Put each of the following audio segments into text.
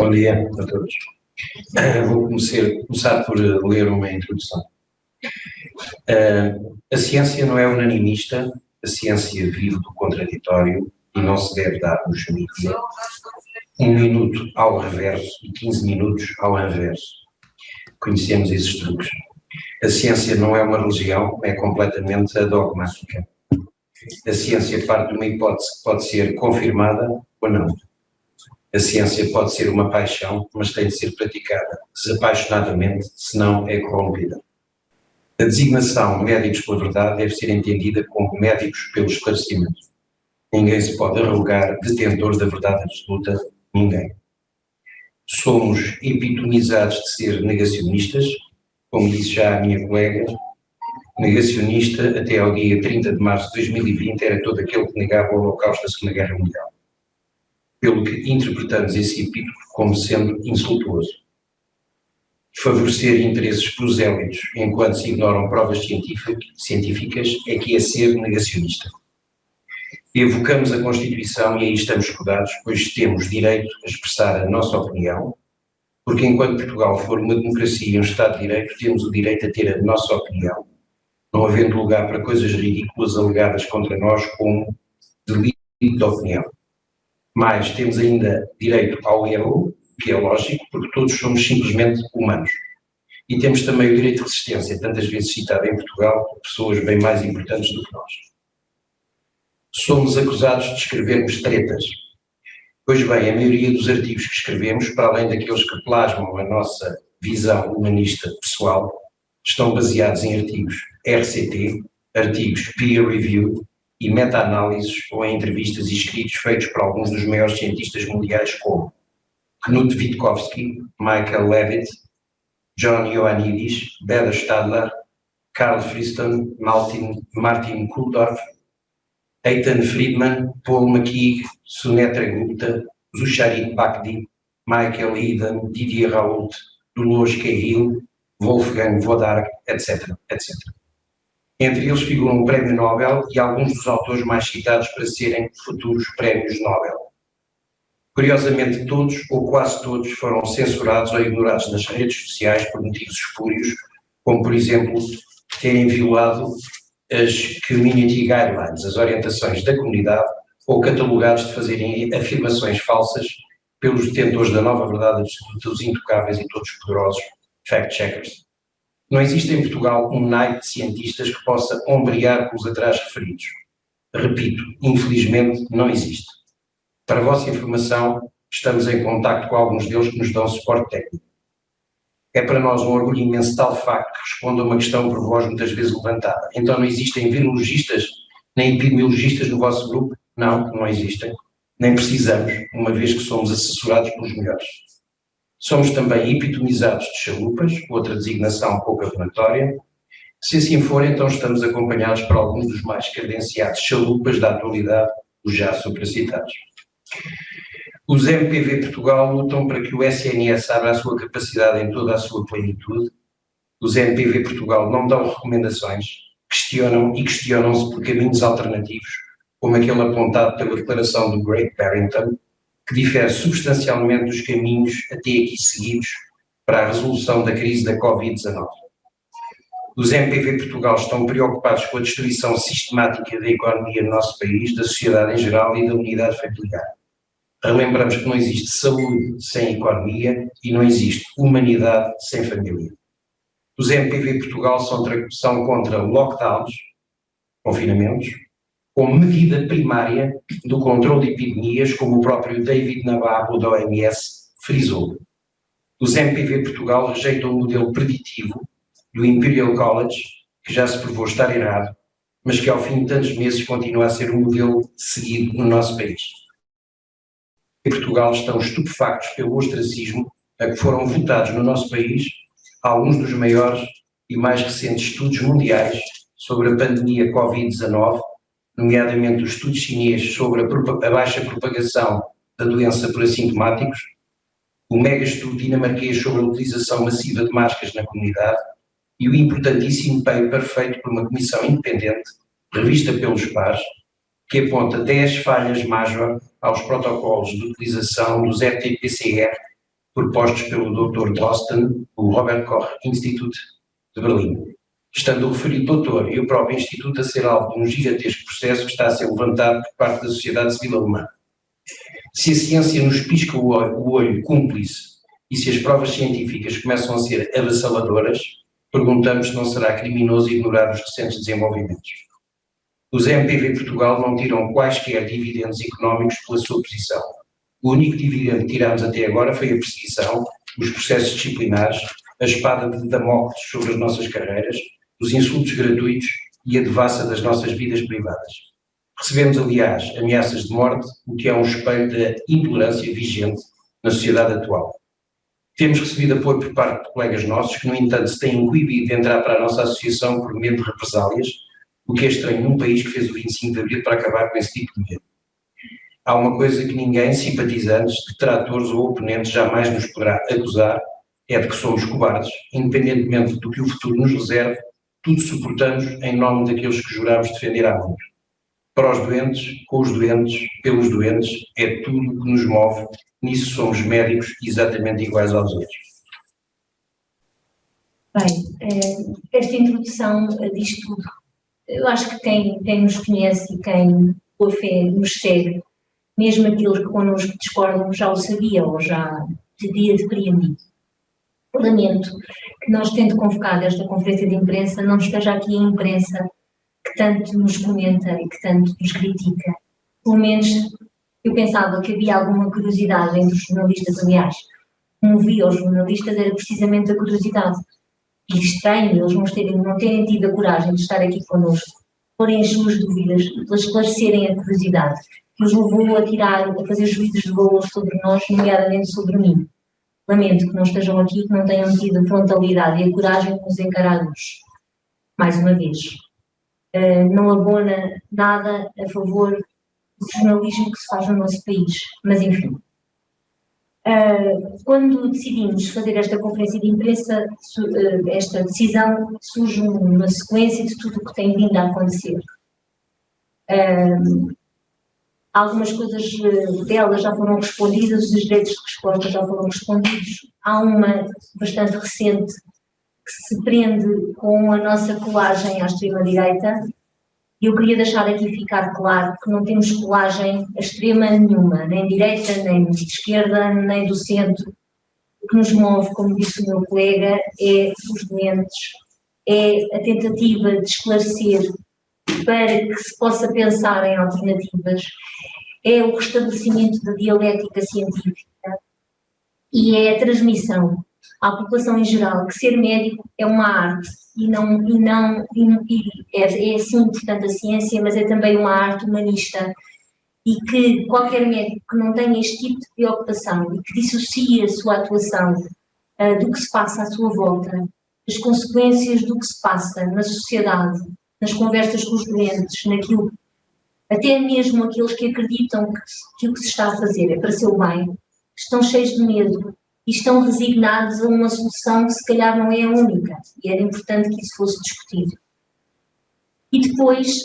Bom dia a todos. Vou começar por ler uma introdução. A ciência não é unanimista, a ciência vive do contraditório e não se deve dar nos mídia 1 minuto ao reverso e 15 minutos ao anverso. Conhecemos esses truques. A ciência não é uma religião, é completamente adogmática. A ciência parte de uma hipótese que pode ser confirmada ou não. A ciência pode ser uma paixão, mas tem de ser praticada desapaixonadamente, senão é corrompida. A designação médicos pela verdade deve ser entendida como médicos pelo esclarecimento. Ninguém se pode arrogar detentor da verdade absoluta, ninguém. Somos epitonizados de ser negacionistas, como disse já a minha colega. Negacionista até ao dia 30 de março de 2020 era todo aquele que negava o Holocausto da Segunda Guerra Mundial. Pelo que interpretamos esse epíteto como sendo insultuoso. Favorecer interesses prosélitos enquanto se ignoram provas científicas é que é ser negacionista. Evocamos a Constituição e aí estamos escudados, pois temos direito a expressar a nossa opinião, porque enquanto Portugal for uma democracia e um Estado de Direito, temos o direito a ter a nossa opinião, não havendo lugar para coisas ridículas alegadas contra nós como delito de opinião. Mas temos ainda direito ao erro, que é lógico, porque todos somos simplesmente humanos. E temos também o direito de resistência, tantas vezes citado em Portugal por pessoas bem mais importantes do que nós. Somos acusados de escrevermos tretas. Pois bem, a maioria dos artigos que escrevemos, para além daqueles que plasmam a nossa visão humanista pessoal, estão baseados em artigos RCT, artigos peer-reviewed e meta-análises ou em entrevistas e escritos feitos por alguns dos maiores cientistas mundiais como Knut Wittkowski, Michael Levitt, John Ioannidis, Beda Stadler, Carl Friston, Martin Kulldorff, Eitan Friedman, Paul McKeague, Sunetra Gupta, Zusharit Bhakdi, Michael Eden, Didier Raoult, Dolores Cahill, Wolfgang Wodarg, etc., etc. Entre eles figuram o Prémio Nobel e alguns dos autores mais citados para serem futuros Prémios Nobel. Curiosamente, todos ou quase todos foram censurados ou ignorados nas redes sociais por motivos espúrios, como, por exemplo, terem violado as Community Guidelines, as orientações da comunidade, ou catalogados de fazerem afirmações falsas pelos detentores da nova verdade absoluta, os intocáveis e todos poderosos fact-checkers. Não existe em Portugal um naipe de cientistas que possa ombrear com os atrás referidos. Repito, infelizmente não existe. Para a vossa informação, estamos em contacto com alguns deles que nos dão suporte técnico. É para nós um orgulho imenso tal facto que responde a uma questão por vós muitas vezes levantada. Então não existem virologistas nem epidemiologistas no vosso grupo? Não, não existem. Nem precisamos, uma vez que somos assessorados pelos melhores. Somos também epitonizados de chalupas, outra designação pouco afirmatória. Se assim for, então estamos acompanhados por alguns dos mais credenciados chalupas da atualidade, os já supracitados. Os MPV Portugal lutam para que o SNS abra a sua capacidade em toda a sua plenitude. Os MPV Portugal não dão recomendações, questionam e questionam-se por caminhos alternativos, como aquele apontado pela declaração do Great Barrington, que difere substancialmente dos caminhos até aqui seguidos para a resolução da crise da Covid-19. Os MPV Portugal estão preocupados com a destruição sistemática da economia no nosso país, da sociedade em geral e da unidade familiar. Relembramos que não existe saúde sem economia e não existe humanidade sem família. Os MPV Portugal são contra lockdowns, confinamentos, como medida primária do controle de epidemias, como o próprio David Nabarro da OMS frisou. Os MPV Portugal rejeitam o modelo preditivo do Imperial College, que já se provou estar errado, mas que ao fim de tantos meses continua a ser o modelo seguido no nosso país. Em Portugal estão estupefactos pelo ostracismo a que foram votados no nosso país alguns dos maiores e mais recentes estudos mundiais sobre a pandemia Covid-19, nomeadamente o estudo chinês sobre a baixa propagação da doença por assintomáticos, o mega estudo dinamarquês sobre a utilização massiva de máscaras na comunidade e o importantíssimo paper feito por uma comissão independente, revista pelos pares, que aponta 10 falhas major aos protocolos de utilização dos RT-PCR propostos pelo Dr. Drosten, do Robert Koch Institute de Berlim, estando o referido doutor e o próprio Instituto a ser alvo de um gigantesco processo que está a ser levantado por parte da sociedade civil alemã. Se a ciência nos pisca o olho cúmplice e se as provas científicas começam a ser avassaladoras, perguntamos se não será criminoso ignorar os recentes desenvolvimentos. Os MPV Portugal não tiram quaisquer dividendos económicos pela sua posição. O único dividendo que tiramos até agora foi a perseguição, os processos disciplinares, a espada de Damócles sobre as nossas carreiras, os insultos gratuitos e a devassa das nossas vidas privadas. Recebemos, aliás, ameaças de morte, o que é um espelho da intolerância vigente na sociedade atual. Temos recebido apoio por parte de colegas nossos que, no entanto, se têm incubido de entrar para a nossa associação por medo de represálias, o que é estranho num país que fez o 25 de Abril para acabar com esse tipo de medo. Há uma coisa que ninguém, simpatizantes, detratores ou oponentes, jamais nos poderá acusar, é de que somos cobardes, independentemente do que o futuro nos reserve, tudo suportamos em nome daqueles que juramos defender há muito. Para os doentes, com os doentes, pelos doentes, é tudo o que nos move, nisso somos médicos exatamente iguais aos outros. Bem, esta introdução diz tudo. Eu acho que quem nos conhece e quem, por fé, nos segue, mesmo aqueles que connosco discordam, já o sabia ou já teria depreendido. Lamento que nós, tendo convocado esta conferência de imprensa, não esteja aqui a imprensa que tanto nos comenta e que tanto nos critica. Pelo menos eu pensava que havia alguma curiosidade entre os jornalistas, aliás, o que movia os jornalistas era precisamente a curiosidade. E estranho eles não terem tido a coragem de estar aqui connosco, porem as suas dúvidas, para esclarecerem a curiosidade, que os levou a fazer juízos de valor sobre nós, nomeadamente sobre mim. Lamento que não estejam aqui, que não tenham tido a frontalidade e a coragem de nos encararmos. Mais uma vez. Não abona nada a favor do jornalismo que se faz no nosso país, mas enfim. Quando decidimos fazer esta conferência de imprensa, esta decisão surge uma sequência de tudo o que tem vindo a acontecer. Algumas coisas delas já foram respondidas, os direitos de resposta já foram respondidos. Há uma bastante recente que se prende com a nossa colagem à extrema-direita. E eu queria deixar aqui ficar claro que não temos colagem a extrema nenhuma, nem direita, nem de esquerda, nem do centro. O que nos move, como disse o meu colega, é os doentes, é a tentativa de esclarecer para que se possa pensar em alternativas, é o restabelecimento da dialética científica e é a transmissão à população em geral que ser médico é uma arte é sim, portanto, a ciência, mas é também uma arte humanista e que qualquer médico que não tenha este tipo de preocupação e que dissocie a sua atuação do que se passa à sua volta, as consequências do que se passa na sociedade, nas conversas com os doentes, naquilo, até mesmo aqueles que acreditam que o que se está a fazer é para seu bem, estão cheios de medo e estão resignados a uma solução que se calhar não é a única, e era importante que isso fosse discutido. E depois,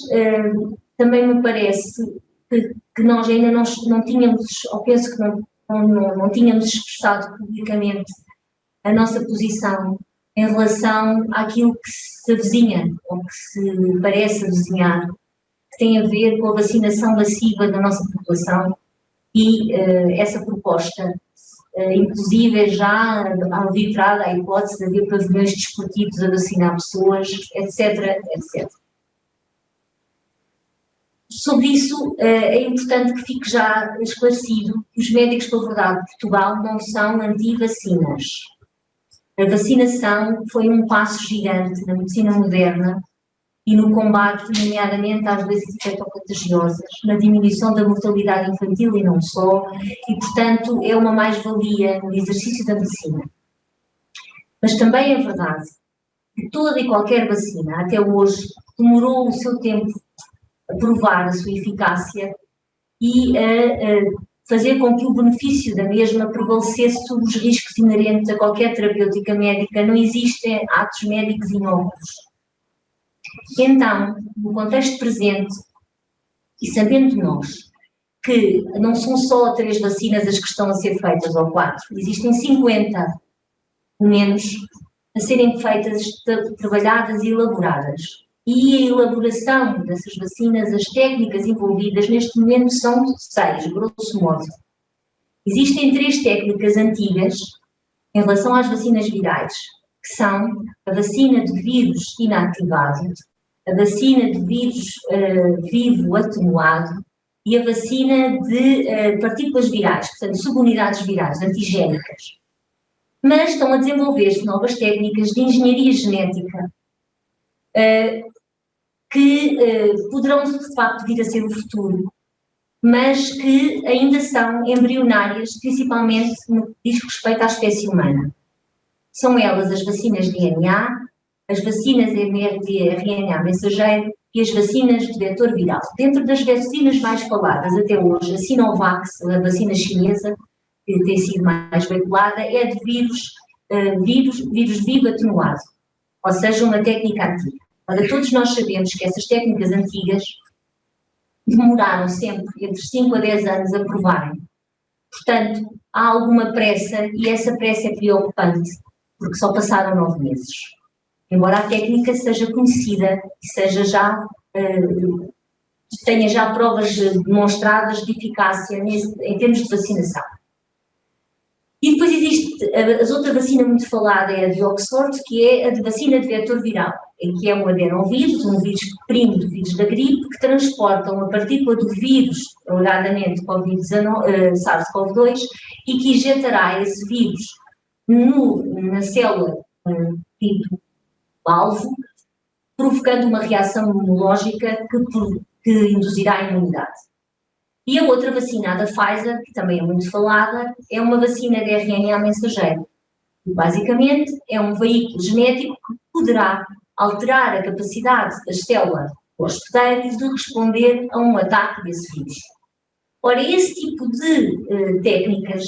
também me parece que nós ainda não tínhamos, ou penso que não tínhamos expressado publicamente a nossa posição em relação àquilo que se avizinha, ou que se parece avizinhar, que tem a ver com a vacinação massiva da nossa população e essa proposta, inclusive já arbitrada a hipótese de haver pavilhões desportivos a vacinar pessoas, etc, etc. Sobre isso, é importante que fique já esclarecido que os médicos pela Verdade de Portugal não são anti-vacinas. A vacinação foi um passo gigante na medicina moderna e no combate, nomeadamente, às doenças infectocontagiosas, na diminuição da mortalidade infantil e não só, e, portanto, é uma mais-valia no exercício da medicina. Mas também é verdade que toda e qualquer vacina, até hoje, demorou o seu tempo a provar a sua eficácia e a fazer com que o benefício da mesma prevalecesse sobre os riscos inerentes a qualquer terapêutica médica. Não existem atos médicos inóculos. Então, no contexto presente, e sabendo nós que não são só 3 vacinas as que estão a ser feitas, ou 4, existem 50, menos, a serem feitas, trabalhadas e elaboradas. E a elaboração dessas vacinas, as técnicas envolvidas neste momento são 6, grosso modo. Existem 3 técnicas antigas em relação às vacinas virais, que são a vacina de vírus inativado, a vacina de vírus vivo atenuado e a vacina de partículas virais, portanto, subunidades virais, antigénicas. Mas estão a desenvolver-se novas técnicas de engenharia genética que poderão, de facto, vir a ser o futuro, mas que ainda são embrionárias, principalmente no que diz respeito à espécie humana. São elas as vacinas de DNA, as vacinas de RNA mensageiro e as vacinas de vetor viral. Dentro das vacinas mais faladas até hoje, a Sinovac, a vacina chinesa, que tem sido mais veiculada, é de vírus vivo atenuado, ou seja, uma técnica antiga. Ora, todos nós sabemos que essas técnicas antigas demoraram sempre entre 5 a 10 anos a provarem. Portanto, há alguma pressa e essa pressa é preocupante, porque só passaram 9 meses. Embora a técnica seja conhecida e seja já, tenha já provas demonstradas de eficácia em termos de vacinação. E depois existe a outra vacina muito falada, é a de Oxford, que é a de vacina de vetor viral, em que é um adenovírus, um vírus primo do vírus da gripe, que transporta uma partícula do vírus, alegadamente SARS-CoV-2, e que injetará esse vírus na célula tipo alvo, provocando uma reação imunológica que induzirá a imunidade. E a outra vacina, a da Pfizer, que também é muito falada, é uma vacina de RNA mensageiro. E, basicamente, é um veículo genético que poderá alterar a capacidade das células hospedeiras de responder a um ataque desse vírus. Ora, esse tipo de técnicas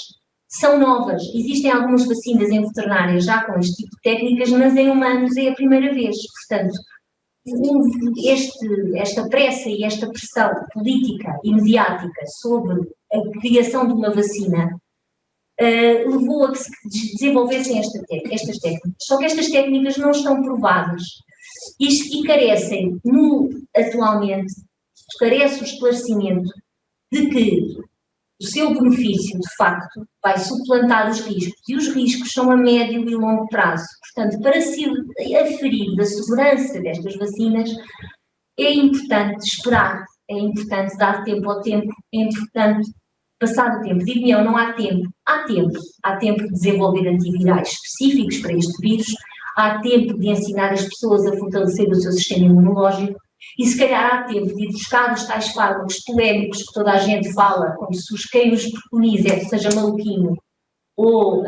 são novas. Existem algumas vacinas em veterinária já com este tipo de técnicas, mas em humanos é a primeira vez. Portanto, esta pressa e esta pressão política e mediática sobre a criação de uma vacina levou a que se desenvolvessem estas técnicas. Só que estas técnicas não estão provadas e carecem, atualmente, carece o esclarecimento de que o seu benefício, de facto, vai suplantar os riscos, e os riscos são a médio e longo prazo. Portanto, para se aferir da segurança destas vacinas, é importante esperar, é importante dar tempo ao tempo, é importante passar o tempo. Digo eu, não há tempo. Há tempo de desenvolver antivirais específicos para este vírus, há tempo de ensinar as pessoas a fortalecer o seu sistema imunológico, e se calhar há tempo de ir buscar os tais fármacos polémicos que toda a gente fala, como se quem os preconiza é que seja maluquinho ou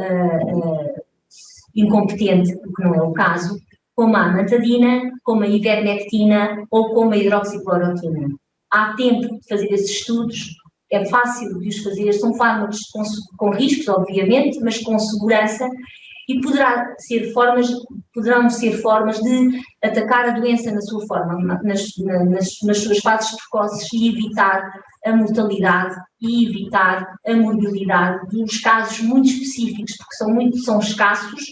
incompetente, o que não é o caso, como a amantadina, como a ivermectina ou como a hidroxicloroquina. Há tempo de fazer esses estudos, é fácil de os fazer, são fármacos com riscos, obviamente, mas com segurança, e poderão ser formas de atacar a doença na sua forma, nas suas fases precoces, e evitar a mortalidade e evitar a morbilidade dos casos muito específicos, porque são escassos,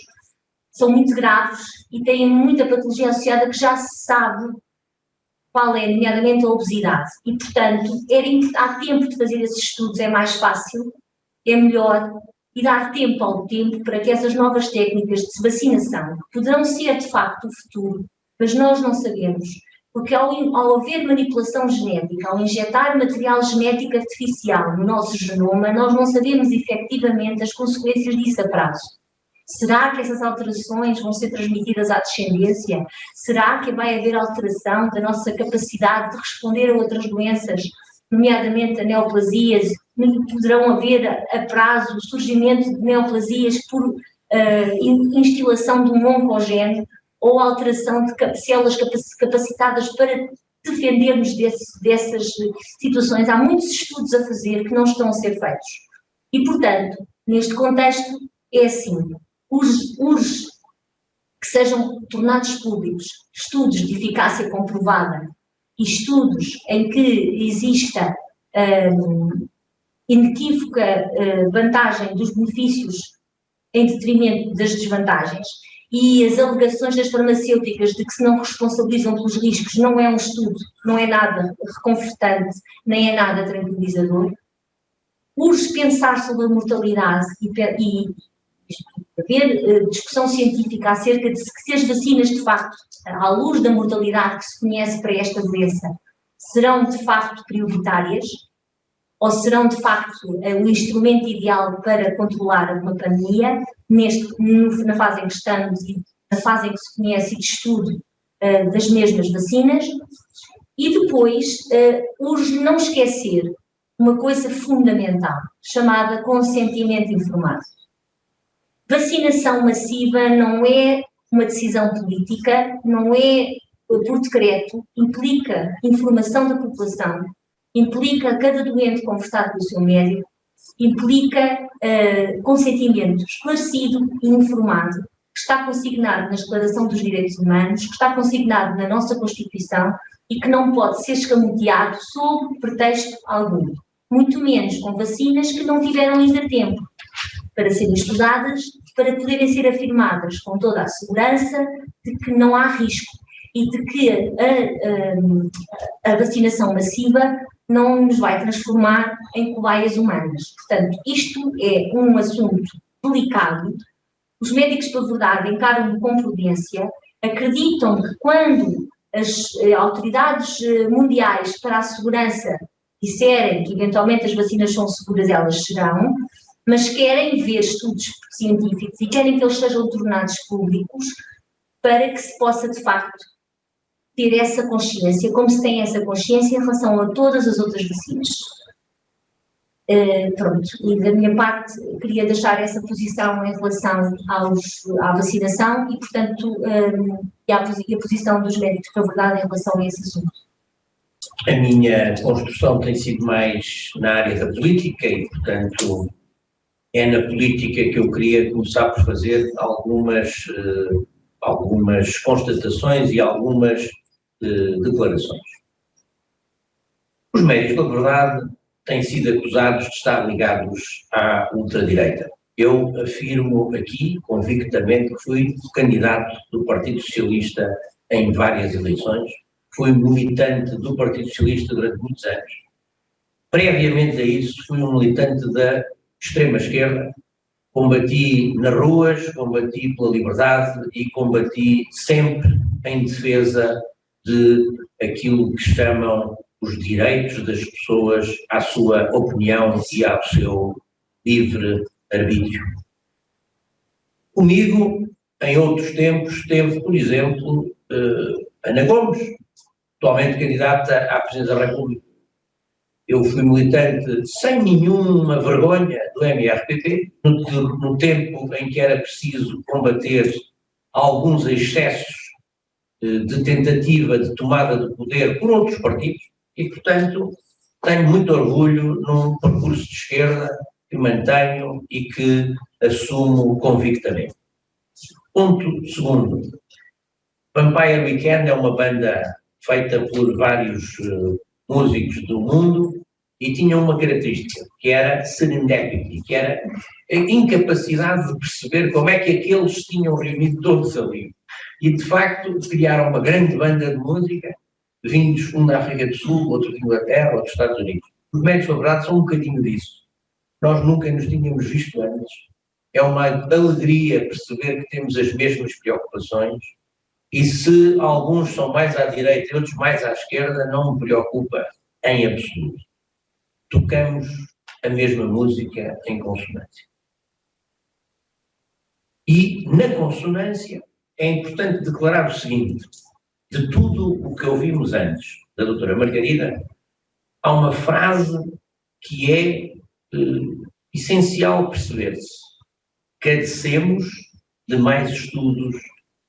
são muito graves e têm muita patologia associada que já se sabe qual é, nomeadamente a obesidade. E, portanto, há tempo de fazer esses estudos, é mais fácil, é melhor, e dar tempo ao tempo para que essas novas técnicas de vacinação poderão ser, de facto, o futuro, mas nós não sabemos, porque ao haver manipulação genética, ao injetar material genético artificial no nosso genoma, nós não sabemos efetivamente as consequências disso a prazo. Será que essas alterações vão ser transmitidas à descendência? Será que vai haver alteração da nossa capacidade de responder a outras doenças, nomeadamente a neoplasias? Poderão haver a prazo o surgimento de neoplasias por instilação de um oncogene ou alteração de células capacitadas para defendermos dessas situações? Há muitos estudos a fazer que não estão a ser feitos. E, portanto, neste contexto, é assim, urge que sejam tornados públicos estudos de eficácia comprovada e estudos em que exista inequívoca vantagem dos benefícios em detrimento das desvantagens, e as alegações das farmacêuticas de que se não responsabilizam pelos riscos não é um estudo, não é nada reconfortante, nem é nada tranquilizador. Urge pensar sobre a mortalidade e haver discussão científica acerca de se as vacinas, de facto, à luz da mortalidade que se conhece para esta doença, serão de facto prioritárias, ou serão de facto o instrumento ideal para controlar uma pandemia, na fase em que estamos e na fase em que se conhece e de estudo das mesmas vacinas. E depois, urge não esquecer uma coisa fundamental, chamada consentimento informado. Vacinação massiva não é uma decisão política, não é por decreto, implica informação da população, implica cada doente conversar com o seu médico, implica consentimento esclarecido e informado, que está consignado na Declaração dos Direitos Humanos, que está consignado na nossa Constituição e que não pode ser escamoteado sob pretexto algum, muito menos com vacinas que não tiveram ainda tempo para serem estudadas, para poderem ser afirmadas com toda a segurança de que não há risco e de que a vacinação massiva não nos vai transformar em cobaias humanas. Portanto, isto é um assunto delicado. Os médicos da verdade encaram-no com prudência, acreditam que quando as autoridades mundiais para a segurança disserem que eventualmente as vacinas são seguras, elas serão, mas querem ver estudos científicos e querem que eles sejam tornados públicos para que se possa, de facto, ter essa consciência, como se tem essa consciência em relação a todas as outras vacinas. Pronto, e da minha parte queria deixar essa posição em relação à vacinação e, portanto, a posição dos médicos da verdade em relação a esse assunto. A minha construção tem sido mais na área da política e, portanto, é na política que eu queria começar por fazer algumas constatações e algumas declarações. Os médicos da verdade têm sido acusados de estar ligados à ultradireita. Eu afirmo aqui, convictamente, que fui candidato do Partido Socialista em várias eleições, fui militante do Partido Socialista durante muitos anos. Previamente a isso, fui um militante da extrema-esquerda, combati nas ruas, combati pela liberdade e combati sempre em defesa de aquilo que chamam os direitos das pessoas à sua opinião e ao seu livre arbítrio. Comigo, em outros tempos, teve, por exemplo, Ana Gomes, atualmente candidata à Presidência da República. Eu fui militante sem nenhuma vergonha do MRPP, no tempo em que era preciso combater alguns excessos de tentativa de tomada de poder por outros partidos e, portanto, tenho muito orgulho num percurso de esquerda que mantenho e que assumo convictamente. Ponto segundo. Vampire Weekend é uma banda feita por vários músicos do mundo e tinha uma característica, que era serendipity, que era a incapacidade de perceber como é que aqueles se tinham reunido todos ali. E, de facto, criaram uma grande banda de música, vindos um da África do Sul, outro de Inglaterra, outro dos Estados Unidos. Os médicos, na verdade, são um bocadinho disso. Nós nunca nos tínhamos visto antes. É uma alegria perceber que temos as mesmas preocupações e se alguns são mais à direita e outros mais à esquerda, não me preocupa em absoluto. Tocamos a mesma música em consonância. E, na consonância, é importante declarar o seguinte: de tudo o que ouvimos antes da doutora Margarida, há uma frase que é essencial perceber-se. Carecemos de mais estudos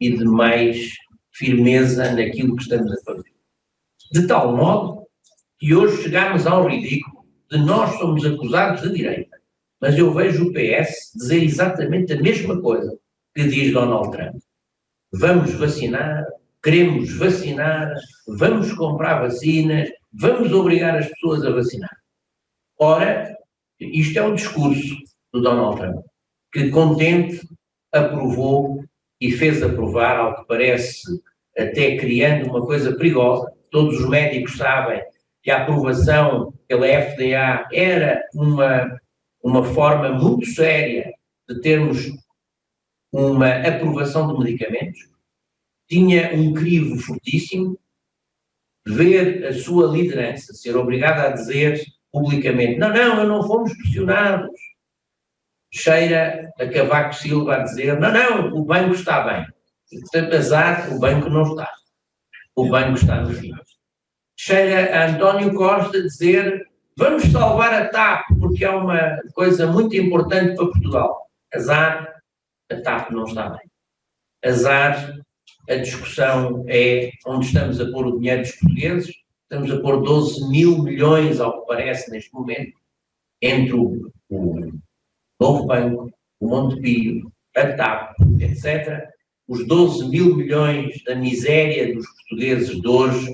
e de mais firmeza naquilo que estamos a fazer. De tal modo que hoje chegamos ao ridículo de nós somos acusados de direita, mas eu vejo o PS dizer exatamente a mesma coisa que diz Donald Trump. Vamos vacinar, queremos vacinar, vamos comprar vacinas, vamos obrigar as pessoas a vacinar. Ora, isto é o discurso do Donald Trump, que contente aprovou e fez aprovar, ao que parece, até criando uma coisa perigosa. Todos os médicos sabem que a aprovação pela FDA era uma forma muito séria de termos uma aprovação de medicamentos. Tinha um crivo fortíssimo. Ver a sua liderança ser obrigada a dizer publicamente: não, não fomos pressionados. Cheira a Cavaco Silva a dizer: não, o banco está bem. Portanto, azar, o banco não está. O banco está no fim. Cheira a António Costa a dizer: vamos salvar a TAP, porque é uma coisa muito importante para Portugal. Azar, a TAP não está bem. Azar, a discussão é onde estamos a pôr o dinheiro dos portugueses. Estamos a pôr 12 mil milhões, ao que parece, neste momento, entre o Novo Banco, o Montepio, a TAP, etc. Os 12 mil milhões da miséria dos portugueses de hoje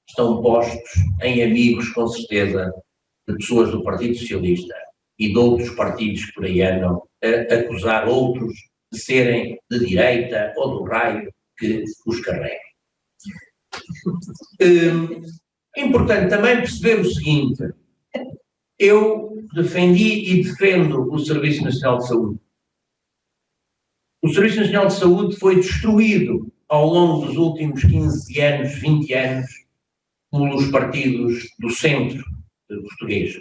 estão postos em amigos, com certeza, de pessoas do Partido Socialista e de outros partidos que por aí andam a acusar outros de serem de direita ou do raio que os carrega. É importante também perceber o seguinte: eu defendi e defendo o Serviço Nacional de Saúde. O Serviço Nacional de Saúde foi destruído ao longo dos últimos 15 anos, 20 anos, pelos partidos do centro português.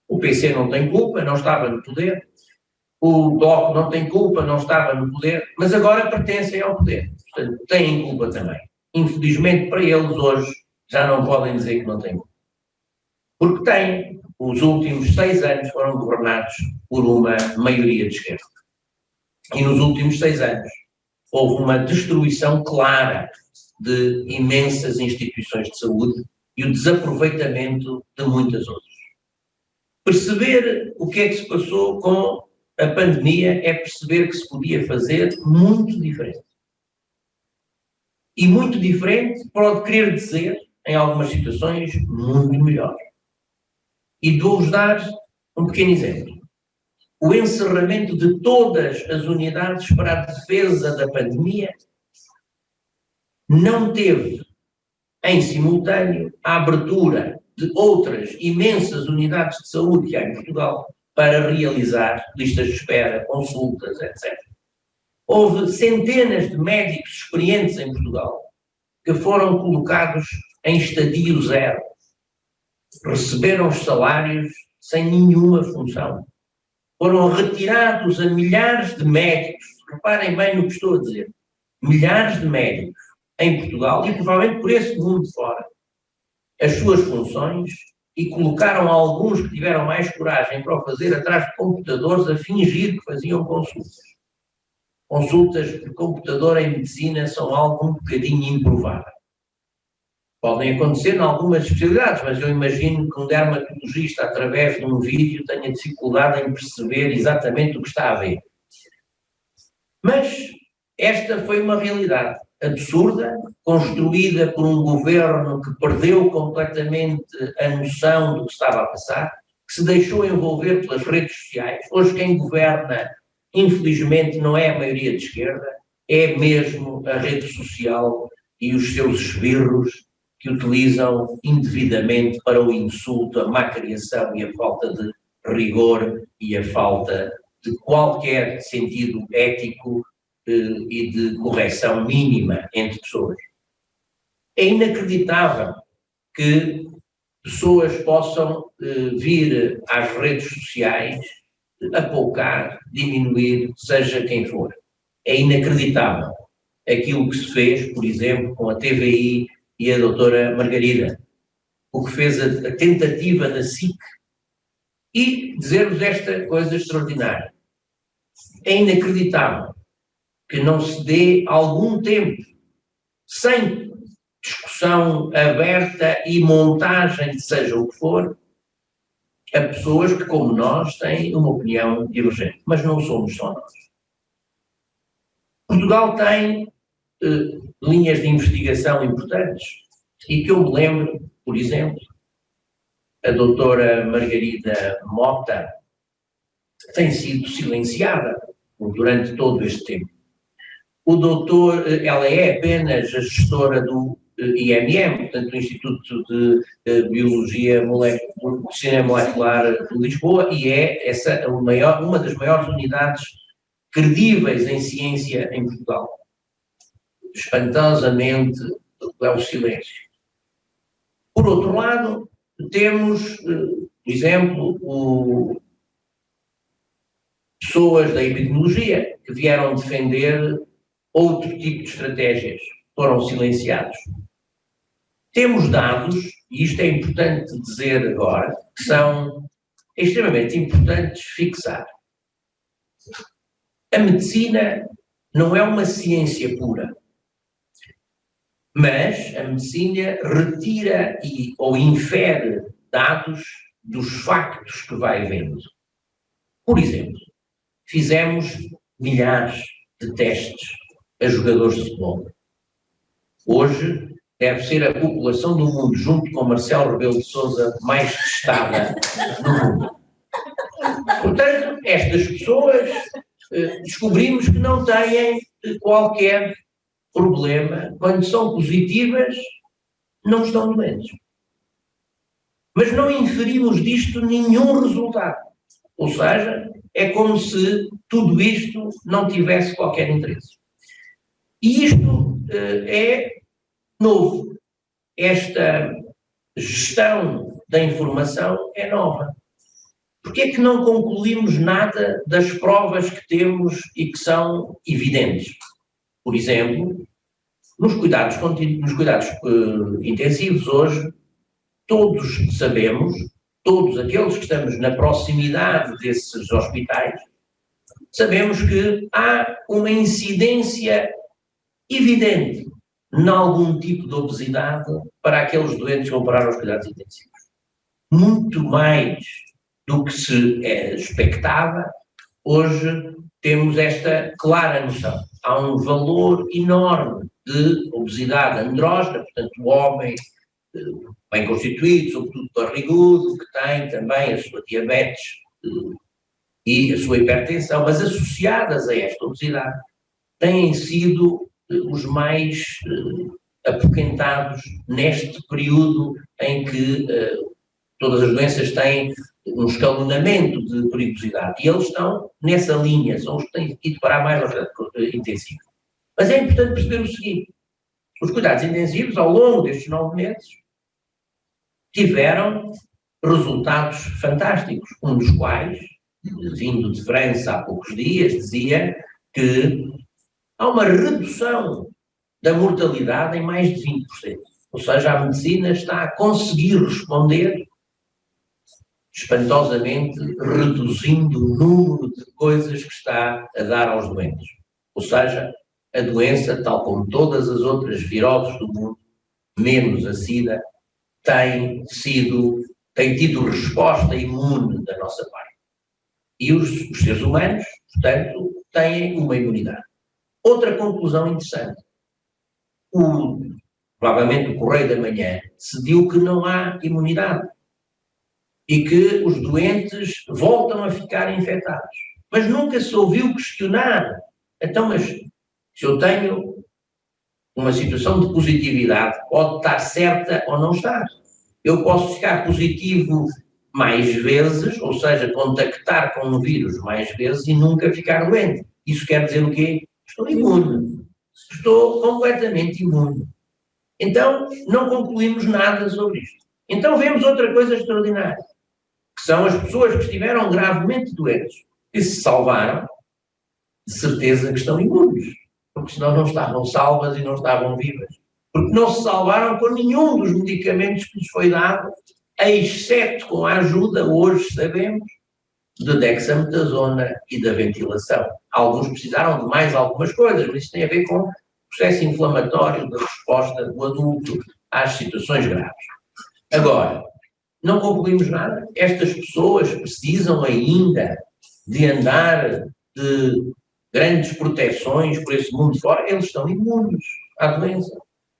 O PC não tem culpa, não estava no poder. O DOC não tem culpa, não estava no poder, mas agora pertencem ao poder. Portanto, têm culpa também. Infelizmente para eles hoje já não podem dizer que não têm culpa. Porque têm. Os últimos 6 anos foram governados por uma maioria de esquerda. E nos últimos 6 anos houve uma destruição clara de imensas instituições de saúde e o desaproveitamento de muitas outras. Perceber o que é que se passou com a pandemia é perceber que se podia fazer muito diferente. E muito diferente pode querer dizer, em algumas situações, muito melhor. E vou-vos dar um pequeno exemplo. O encerramento de todas as unidades para a defesa da pandemia não teve, em simultâneo, a abertura de outras imensas unidades de saúde que há em Portugal para realizar listas de espera, consultas, etc. Houve centenas de médicos experientes em Portugal que foram colocados em estadio zero. Receberam os salários sem nenhuma função. Foram retirados a milhares de médicos, reparem bem no que estou a dizer, milhares de médicos em Portugal e provavelmente por esse mundo fora, as suas funções, e colocaram alguns que tiveram mais coragem para o fazer atrás de computadores a fingir que faziam consultas. Consultas por computador em medicina são algo um bocadinho improvável. Podem acontecer em algumas especialidades, mas eu imagino que um dermatologista, através de um vídeo, tenha dificuldade em perceber exatamente o que está a ver. Mas esta foi uma realidade absurda, construída por um governo que perdeu completamente a noção do que estava a passar, que se deixou envolver pelas redes sociais. Hoje quem governa, infelizmente, não é a maioria de esquerda, é mesmo a rede social e os seus esbirros que utilizam indevidamente para o insulto, a má criação e a falta de rigor e a falta de qualquer sentido ético e de correção mínima entre pessoas. É inacreditável que pessoas possam vir às redes sociais apoucar, diminuir, seja quem for. É inacreditável aquilo que se fez, por exemplo, com a TVI e a doutora Margarida, o que fez a tentativa da SIC, e dizer-vos esta coisa extraordinária. É inacreditável que não se dê algum tempo, sem discussão aberta e montagem de seja o que for, a pessoas que, como nós, têm uma opinião divergente. Mas não somos só nós. Portugal tem linhas de investigação importantes e que eu me lembro, por exemplo, a doutora Margarida Mota tem sido silenciada durante todo este tempo. Ela é apenas a gestora do IMM, portanto, do Instituto de Biologia Molecular de Lisboa, e é uma das maiores unidades credíveis em ciência em Portugal. Espantosamente é o silêncio. Por outro lado, temos, por exemplo, pessoas da epidemiologia que vieram defender outro tipo de estratégias, foram silenciados. Temos dados, e isto é importante dizer agora, que são extremamente importantes fixar. A medicina não é uma ciência pura, mas a medicina retira ou infere dados dos factos que vai vendo. Por exemplo, fizemos milhares de testes a jogadores de futebol. Hoje deve ser a população do mundo, junto com Marcelo Rebelo de Sousa, mais testada no mundo. Portanto, estas pessoas descobrimos que não têm qualquer problema. Quando são positivas, não estão doentes. Mas não inferimos disto nenhum resultado. Ou seja, é como se tudo isto não tivesse qualquer interesse. E isto é novo. Esta gestão da informação é nova. Porquê é que não concluímos nada das provas que temos e que são evidentes? Por exemplo, nos cuidados intensivos hoje, todos sabemos, todos aqueles que estamos na proximidade desses hospitais, sabemos que há uma incidência evidente em algum tipo de obesidade para aqueles doentes que vão parar aos cuidados intensivos. Muito mais do que se expectava, hoje temos esta clara noção. Há um valor enorme de obesidade andrógena, portanto, o homem bem constituído, sobretudo barrigudo, que tem também a sua diabetes e a sua hipertensão, mas associadas a esta obesidade, têm sido os mais apoquentados neste período em que todas as doenças têm um escalonamento de perigosidade. E eles estão nessa linha, são os que têm ido parar mais ao cuidado intensivo. Mas é importante perceber o seguinte: os cuidados intensivos, ao longo destes 9 meses, tiveram resultados fantásticos, um dos quais, vindo de França há poucos dias, dizia que há uma redução da mortalidade em mais de 20%. Ou seja, a medicina está a conseguir responder espantosamente, reduzindo o número de coisas que está a dar aos doentes. Ou seja, a doença, tal como todas as outras viroses do mundo, menos a SIDA, tem tido resposta imune da nossa parte. E os seres humanos, portanto, têm uma imunidade. Outra conclusão interessante. Provavelmente o Correio da Manhã decidiu que não há imunidade e que os doentes voltam a ficar infectados. Mas nunca se ouviu questionar. Então, mas se eu tenho uma situação de positividade, pode estar certa ou não estar. Eu posso ficar positivo mais vezes, ou seja, contactar com um vírus mais vezes e nunca ficar doente. Isso quer dizer o quê? Estou imune. Estou completamente imune. Então, não concluímos nada sobre isto. Então, vemos outra coisa extraordinária, que são as pessoas que estiveram gravemente doentes, que se salvaram, de certeza que estão imunes, porque senão não estavam salvas e não estavam vivas. Porque não se salvaram com nenhum dos medicamentos que lhes foi dado, exceto com a ajuda, hoje sabemos, de dexametasona e da ventilação. Alguns precisaram de mais algumas coisas, mas isso tem a ver com o processo inflamatório da resposta do adulto às situações graves. Agora, não concluímos nada. Estas pessoas precisam ainda de andar de grandes proteções por esse mundo fora. Eles estão imunes à doença.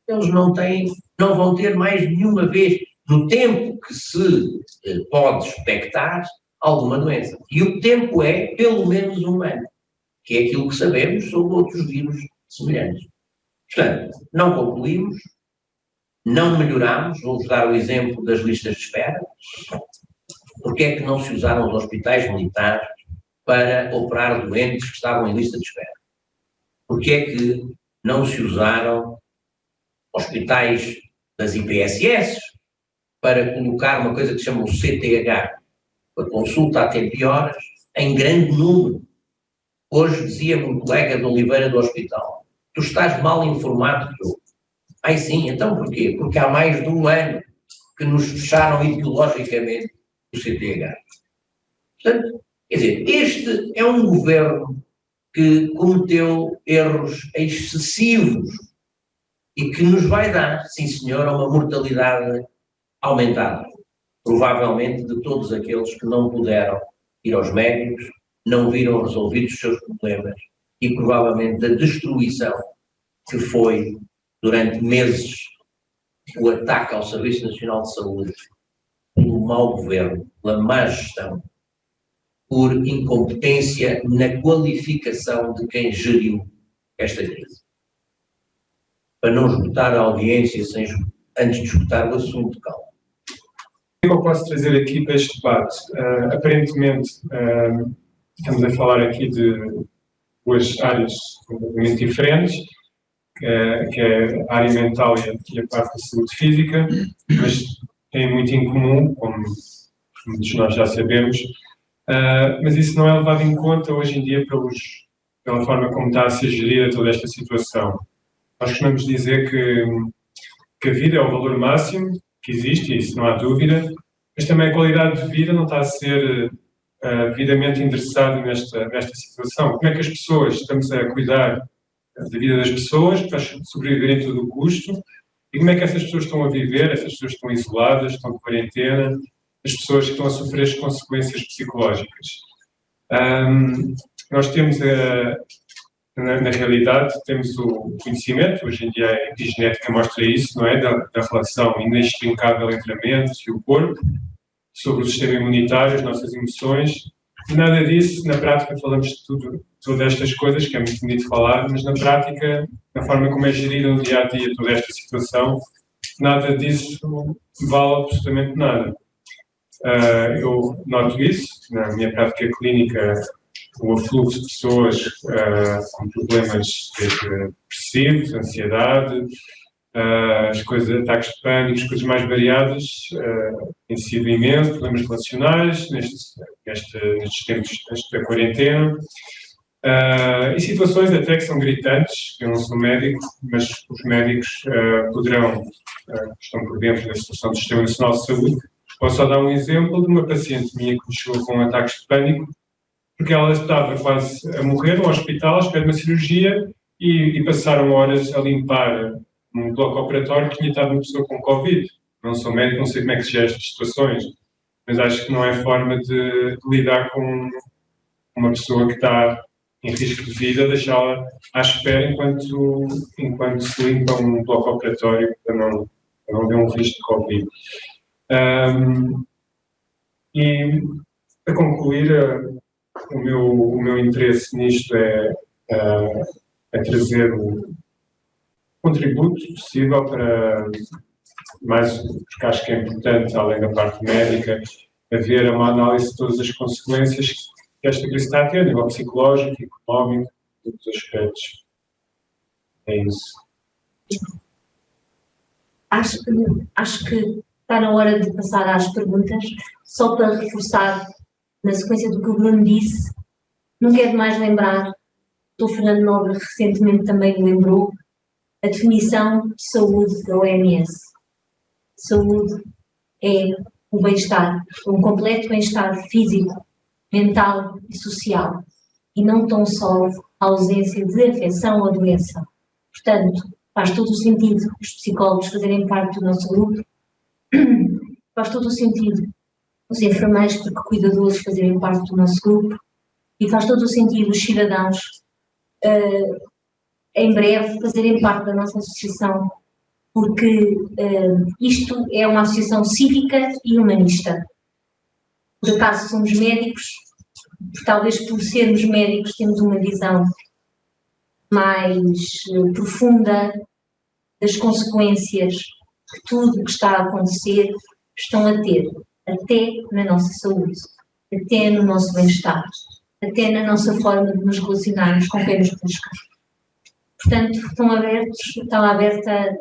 Eles não vão ter mais nenhuma vez. no tempo que se pode expectar alguma doença. E o tempo é pelo menos um ano, que é aquilo que sabemos sobre outros vírus semelhantes. Portanto, não concluímos, não melhoramos. Vou-vos dar o exemplo das listas de espera. Porque é que não se usaram os hospitais militares para operar doentes que estavam em lista de espera? Porque é que não se usaram hospitais das IPSS para colocar uma coisa que se chama o CTH, a consulta a tempo e horas, em grande número? Hoje dizia-me um colega de Oliveira do hospital: tu estás mal informado que eu. Ai sim, então porquê? Porque há mais de um ano que nos fecharam ideologicamente o CTH. Portanto, quer dizer, este é um governo que cometeu erros excessivos e que nos vai dar, sim senhor, uma mortalidade aumentada. Provavelmente de todos aqueles que não puderam ir aos médicos, não viram resolvidos os seus problemas e provavelmente da destruição que foi, durante meses, o ataque ao Serviço Nacional de Saúde pelo mau governo, pela má gestão, por incompetência na qualificação de quem geriu esta crise. Para não esgotar a audiência antes de esgotar o assunto, calma. O que eu posso trazer aqui para este debate? Aparentemente, estamos a falar aqui de duas áreas completamente diferentes, que é a área mental e a parte da saúde física, mas têm muito em comum, como muitos de nós já sabemos, mas isso não é levado em conta hoje em dia pela forma como está a ser gerida toda esta situação. Nós costumamos dizer que a vida é o valor máximo que existe, e isso não há dúvida, mas também a qualidade de vida não está a ser devidamente endereçada nesta situação. Como é que as pessoas, estamos a cuidar da vida das pessoas para sobreviverem a todo o custo, e como é que essas pessoas estão a viver? Essas pessoas estão isoladas, estão de quarentena, as pessoas que estão a sofrer as consequências psicológicas. Nós temos, na realidade, temos o conhecimento, hoje em dia a epigenética mostra isso, não é? Da relação inextricável entre a mente e o corpo, sobre o sistema imunitário, as nossas emoções. Nada disso, na prática, falamos de todas estas coisas, que é muito bonito falar, mas na prática, na forma como é gerida no dia a dia toda esta situação, nada disso vale absolutamente nada. Eu noto isso na minha prática clínica, o afluxo de pessoas com problemas depressivos, ansiedade, ataques de pânico, as coisas mais variadas, têm sido imenso, problemas relacionais nestes tempos da quarentena, e situações até que são gritantes. Eu não sou médico, mas os médicos estão por dentro da situação do Sistema Nacional de Saúde. Posso só dar um exemplo de uma paciente minha que me chegou com ataques de pânico, porque ela estava quase a morrer no hospital, à espera de uma cirurgia, e passaram horas a limpar um bloco operatório que tinha estado uma pessoa com Covid. Não sou médico, não sei como é que se gera estas situações, mas acho que não é forma de lidar com uma pessoa que está em risco de vida, deixá-la à espera enquanto se limpa um bloco operatório para não haver um risco de Covid. E, a concluir, o meu interesse nisto é trazer o contributo possível para, mais, porque acho que é importante, além da parte médica, haver uma análise de todas as consequências que esta crise está a ter, a nível psicológico, económico, todos os aspectos. É isso. Acho que está na hora de passar às perguntas, só para reforçar, na sequência do que o Bruno disse, não quero mais lembrar, o Fernando Nobre recentemente também lembrou, a definição de saúde da OMS. Saúde é o bem-estar, um completo bem-estar físico, mental e social, e não tão só a ausência de afecção ou doença. Portanto, faz todo o sentido os psicólogos fazerem parte do nosso grupo, faz todo o sentido os enfermeiros, porque cuidadores, fazerem parte do nosso grupo, e faz todo o sentido os cidadãos, em breve, fazerem parte da nossa associação porque isto é uma associação cívica e humanista. Por acaso somos médicos, talvez por sermos médicos temos uma visão mais profunda das consequências que tudo o que está a acontecer estão a ter, até na nossa saúde, até no nosso bem-estar, até na nossa forma de nos relacionarmos com quem nos busca. Portanto, está aberta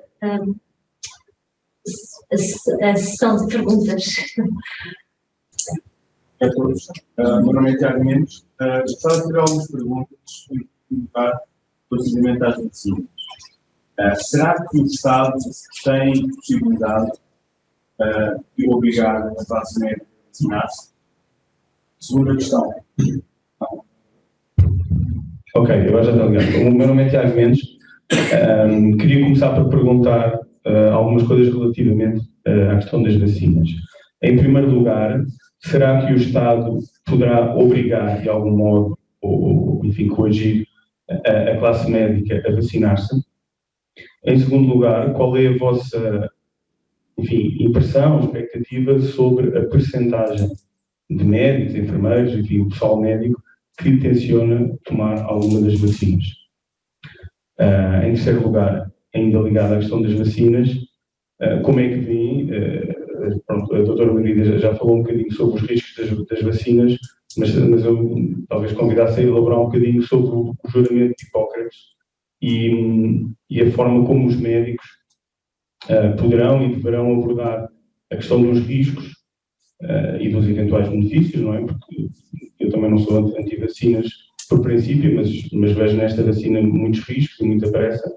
a sessão de perguntas. A todos. Meu nome é Tiago Mendes. Gostava de fazer algumas perguntas relativamente às vacinas. Será que o Estado tem possibilidade de obrigar a classe médica a vacinar-se? Segunda questão. Ok, agora já está ligado. O meu nome é Tiago Mendes. Queria começar por perguntar algumas coisas relativamente à questão das vacinas. Em primeiro lugar, será que o Estado poderá obrigar, de algum modo, ou enfim, coagir a classe médica a vacinar-se? Em segundo lugar, qual é a vossa, enfim, impressão, expectativa sobre a percentagem de médicos, enfermeiros, enfim, o pessoal médico que tenciona tomar alguma das vacinas? Em terceiro lugar, ainda ligado à questão das vacinas, como é que vem, pronto, a doutora Margarida já falou um bocadinho sobre os riscos das vacinas, mas eu talvez convidasse a elaborar um bocadinho sobre o juramento de Hipócrates e a forma como os médicos poderão e deverão abordar a questão dos riscos e dos eventuais benefícios, não é? Porque eu também não sou anti-vacinas por princípio, mas vejo nesta vacina muitos riscos e muita pressa.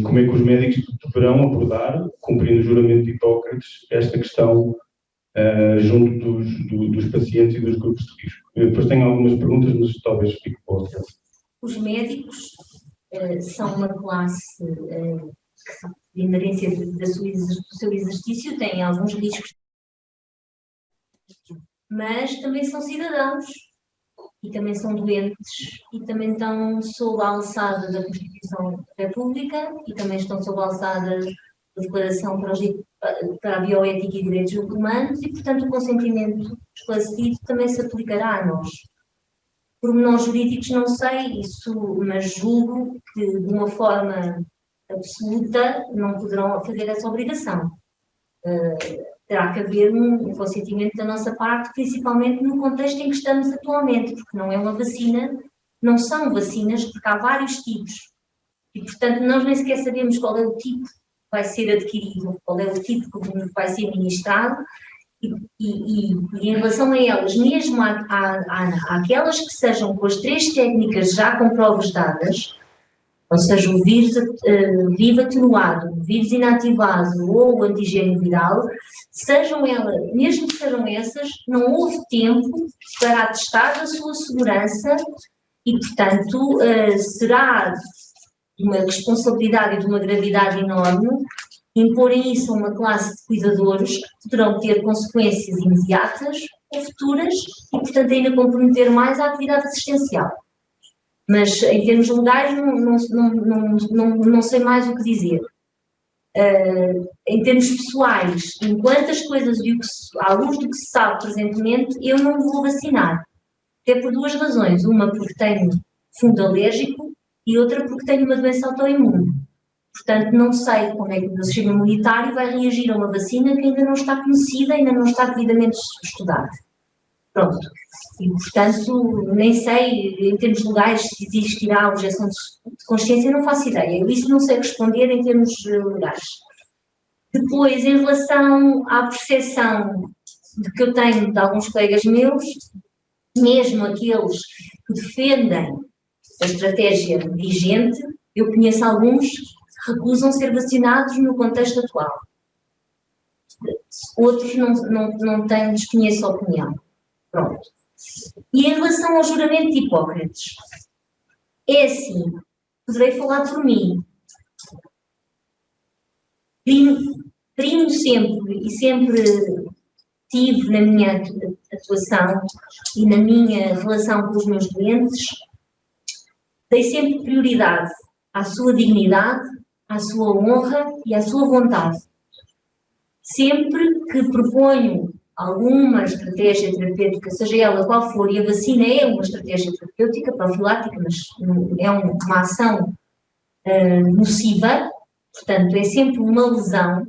Como é que os médicos deverão abordar, cumprindo o juramento de Hipócrates, esta questão junto dos pacientes e dos grupos de risco? Eu depois tenho algumas perguntas, mas talvez fique para outra. Os médicos são uma classe de inerência do seu exercício, têm alguns riscos, mas também são cidadãos e também são doentes e também estão sob a alçada da Constituição da República e também estão sob a alçada da Declaração para a Bioética e Direitos Humanos e, portanto, o consentimento esclarecido também se aplicará a nós. Pormenores jurídicos não sei isso, mas julgo que de uma forma absoluta não poderão fazer essa obrigação. Terá que haver um consentimento da nossa parte, principalmente no contexto em que estamos atualmente, porque não é uma vacina, não são vacinas, porque há vários tipos. E, portanto, nós nem sequer sabemos qual é o tipo que vai ser adquirido, qual é o tipo que vai ser ministrado, e em relação a elas, mesmo àquelas que sejam com as 3 técnicas já com provas dadas, ou seja, o vírus vivo atenuado, o vírus inativado ou o antigênio viral, sejam elas, mesmo que sejam essas, não houve tempo para atestar a sua segurança e, portanto, será de uma responsabilidade e de uma gravidade enorme imporem isso a uma classe de cuidadores que poderão ter consequências imediatas ou futuras e, portanto, ainda comprometer mais a atividade assistencial. Mas, em termos legais, não sei mais o que dizer. Em termos pessoais, enquanto as coisas, à luz do que se sabe presentemente, eu não vou vacinar. Até por 2 razões. Uma porque tenho fundo alérgico e outra porque tenho uma doença autoimune. Portanto, não sei como é que o meu sistema imunitário vai reagir a uma vacina que ainda não está conhecida, ainda não está devidamente estudada. Pronto. E, portanto, nem sei, em termos legais, se existirá objeção de consciência, não faço ideia. Eu isso não sei responder em termos legais. Depois, em relação à percepção de que eu tenho de alguns colegas meus, mesmo aqueles que defendem a estratégia vigente, eu conheço alguns que recusam ser vacinados no contexto atual. Outros não têm, desconheço a opinião. Pronto. E em relação ao juramento de Hipócrates, é assim, poderei falar por mim. Primo sempre, e sempre tive na minha atuação e na minha relação com os meus doentes, dei sempre prioridade à sua dignidade, à sua honra e à sua vontade. Sempre que proponho alguma estratégia terapêutica, seja ela qual for, e a vacina é uma estratégia terapêutica, profilática, mas é uma ação nociva, portanto, é sempre uma lesão,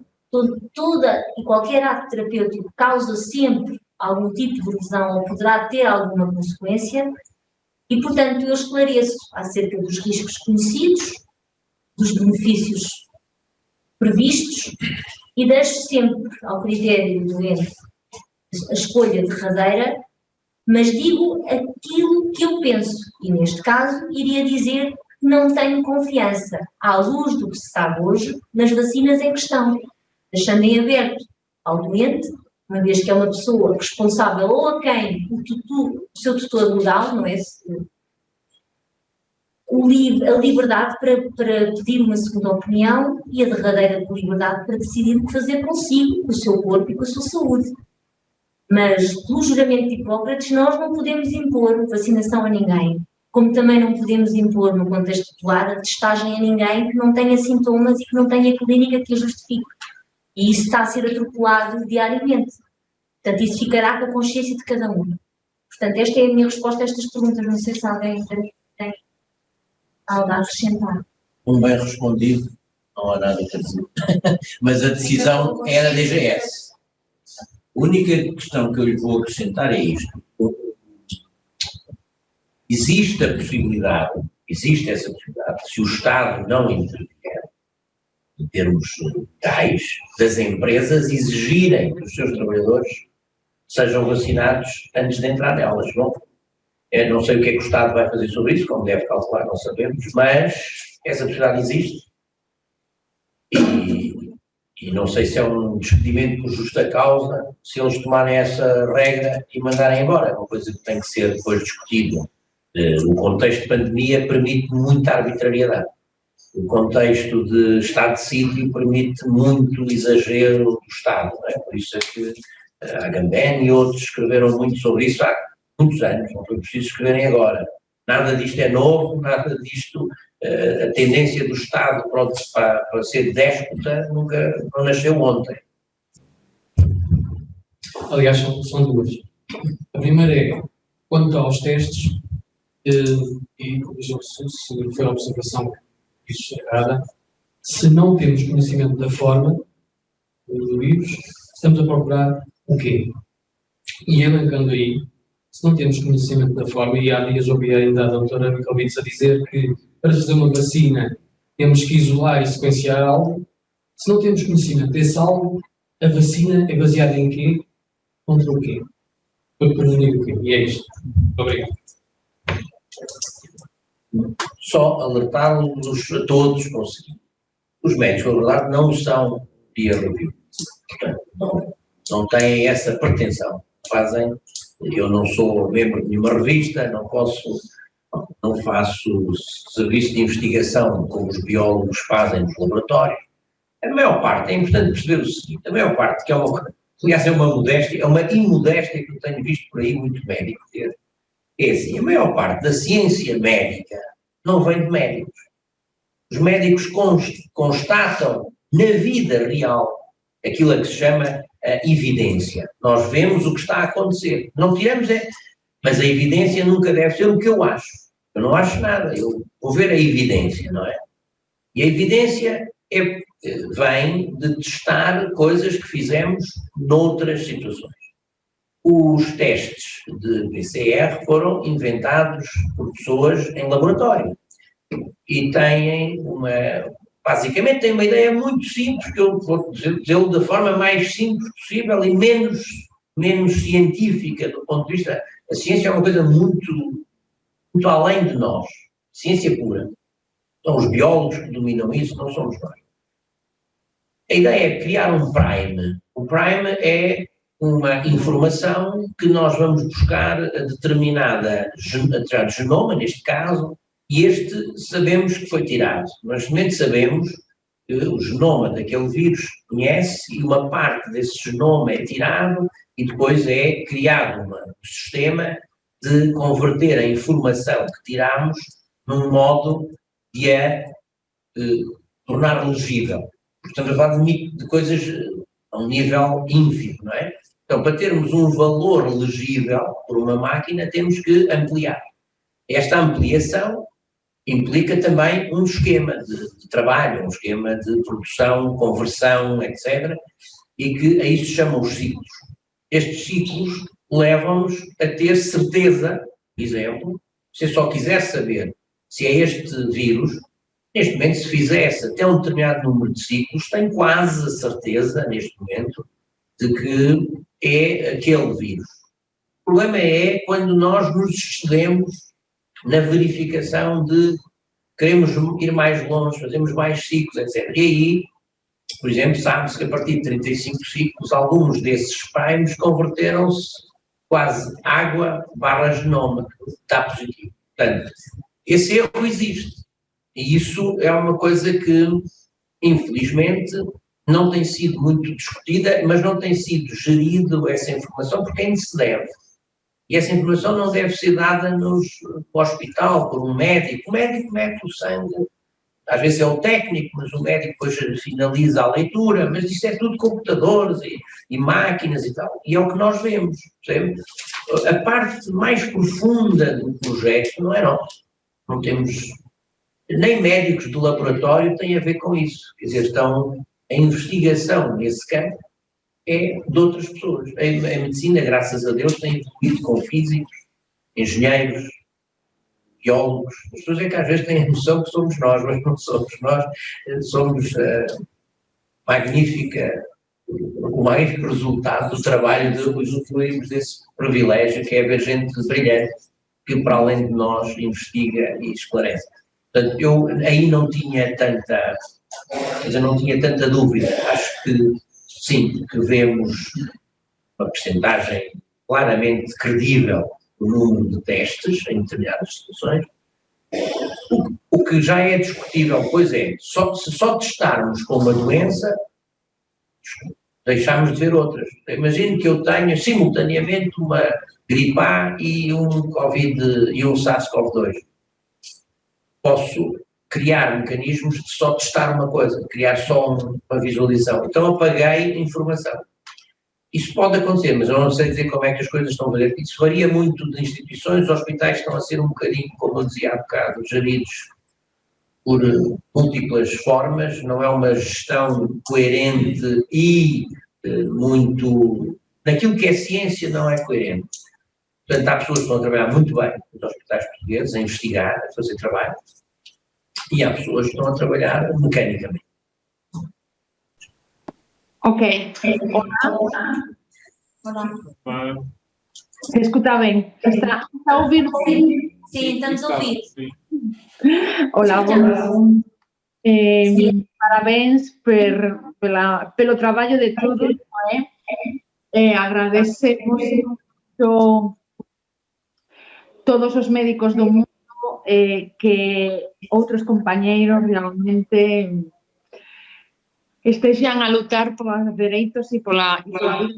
toda e qualquer ato terapêutico causa sempre algum tipo de lesão ou poderá ter alguma consequência, e, portanto, eu esclareço acerca dos riscos conhecidos, dos benefícios previstos, e deixo sempre ao critério do doente a escolha derradeira, mas digo aquilo que eu penso, e neste caso iria dizer que não tenho confiança, à luz do que se sabe hoje, nas vacinas em questão, deixando em aberto ao doente, uma vez que é uma pessoa responsável ou a quem o seu tutor legal, não é? A liberdade para pedir uma segunda opinião e a derradeira liberdade para decidir o que fazer consigo, com o seu corpo e com a sua saúde. Mas, pelo juramento de Hipócrates, nós não podemos impor vacinação a ninguém, como também não podemos impor, no contexto popular, a testagem a ninguém que não tenha sintomas e que não tenha clínica que a justifique. E isso está a ser atropelado diariamente. Portanto, isso ficará com a consciência de cada um. Portanto, esta é a minha resposta a estas perguntas. Não sei se alguém tem algo a acrescentar. Bem respondido, não há nada a dizer. Mas a decisão é da DGS. A única questão que eu lhe vou acrescentar é isto. Existe essa possibilidade, se o Estado não intervier, em termos legais, das empresas exigirem que os seus trabalhadores sejam vacinados antes de entrar nelas. Bom, eu não sei o que é que o Estado vai fazer sobre isso, como deve calcular, não sabemos, mas essa possibilidade existe. E não sei se é um despedimento por justa causa, se eles tomarem essa regra e mandarem embora. É uma coisa que tem que ser depois discutida. O contexto de pandemia permite muita arbitrariedade. O contexto de estado de sítio permite muito exagero do Estado. Não é? Por isso é que a Agamben e outros escreveram muito sobre isso há muitos anos, não foi preciso escreverem agora. Nada disto é novo, nada disto, a tendência do Estado para ser déspota não nasceu ontem. Aliás, são duas. A primeira é, quanto aos testes, e corrijam se foi a observação que fiz errada, se não temos conhecimento da forma do vírus, estamos a procurar o quê? E elencando aí, se não temos conhecimento da forma, e há dias ouvi ainda a doutora Michalowicz a dizer que para fazer uma vacina temos que isolar e sequenciar algo, se não temos conhecimento desse algo, a vacina é baseada em quê? Contra o quê? Para prevenir o quê? E é isto. Obrigado. Só alertá-los a todos para o seguinte: os médicos, na verdade, não são peer review. Portanto, não têm essa pretensão. Fazem, eu não sou membro de nenhuma revista, não faço serviço de investigação como os biólogos fazem nos laboratórios. A maior parte, é importante perceber o seguinte, a maior parte, que é uma modéstia, é uma imodéstia que eu tenho visto por aí muito médico ter. É assim, a maior parte da ciência médica não vem de médicos. Os médicos constatam na vida real aquilo a que se chama a evidência. Nós vemos o que está a acontecer. Não tiramos mas a evidência nunca deve ser o que eu acho. Eu não acho nada, eu vou ver a evidência, não é? E a evidência vem de testar coisas que fizemos noutras situações. Os testes de PCR foram inventados por pessoas em laboratório e basicamente têm uma ideia muito simples, que eu vou dizê-lo da forma mais simples possível e menos científica do ponto de vista. A ciência é uma coisa muito, muito além de nós, ciência pura. São os biólogos que dominam isso, não somos nós. A ideia é criar um prime. O prime é uma informação que nós vamos buscar a determinado genoma, neste caso, e este sabemos que foi tirado. Nós somente sabemos que o genoma daquele vírus conhece e uma parte desse genoma é tirado e depois é criado um sistema de converter a informação que tiramos num modo de a tornar legível. Estamos a falar de coisas a um nível ínfimo, não é? Então, para termos um valor legível por uma máquina, temos que ampliar. Esta ampliação implica também um esquema de trabalho, um esquema de produção, conversão, etc., e que a isso se chamam os ciclos. Estes ciclos levam-nos a ter certeza, por exemplo, se eu só quiser saber se é este vírus, neste momento, se fizesse até um determinado número de ciclos, tenho quase a certeza, neste momento, de que é aquele vírus. O problema é quando nós nos excedemos na verificação de queremos ir mais longe, fazemos mais ciclos, etc. E aí, por exemplo, sabe-se que a partir de 35 ciclos, alguns desses spikes converteram-se quase água/genoma, que está positivo. Portanto, esse erro existe. E isso é uma coisa que, infelizmente, não tem sido muito discutida, mas não tem sido gerido essa informação por quem se deve. E essa informação não deve ser dada no hospital por um médico. O médico mete o sangue, às vezes é o técnico, mas o médico depois finaliza a leitura, mas isto é tudo computadores e máquinas e tal. E é o que nós vemos, percebe? A parte mais profunda do projeto não é nossa. Não temos, nem médicos do laboratório têm a ver com isso. Quer dizer, a investigação nesse campo é de outras pessoas. A medicina, graças a Deus, tem evoluído com físicos, engenheiros, biólogos. As pessoas é que às vezes têm a noção que somos nós, mas não somos nós. Somos o magnífico resultado do trabalho de usufruirmos desse privilégio que é ver gente brilhante que, para além de nós, investiga e esclarece. Portanto, eu aí não tinha tanta dúvida. Acho que sim, que vemos uma percentagem claramente credível do número de testes em determinadas situações. O que já é discutível, pois é, se só testarmos com uma doença, deixamos de ver outras. Imagino que eu tenha simultaneamente uma gripe A e um Covid e um SARS-CoV-2. Posso criar mecanismos de só testar uma coisa, criar só uma visualização. Então apaguei informação. Isso pode acontecer, mas eu não sei dizer como é que as coisas estão a fazer. Isso varia muito de instituições, os hospitais estão a ser um bocadinho, como eu dizia há bocado, geridos por múltiplas formas, não é uma gestão coerente e muito... Naquilo que é ciência não é coerente. Portanto, há pessoas que estão a trabalhar muito bem nos hospitais portugueses, a investigar, a fazer trabalho, e há pessoas que estão a trabalhar mecanicamente. Ok. Olá. Se escuta bem? Está a ouvir? Sim, estamos a ouvir. Olá, bom. Parabéns pelo trabalho de todos. Agradecemos todos os médicos do mundo que outros compañeiros realmente estejam a lutar polos dereitos e pola vida.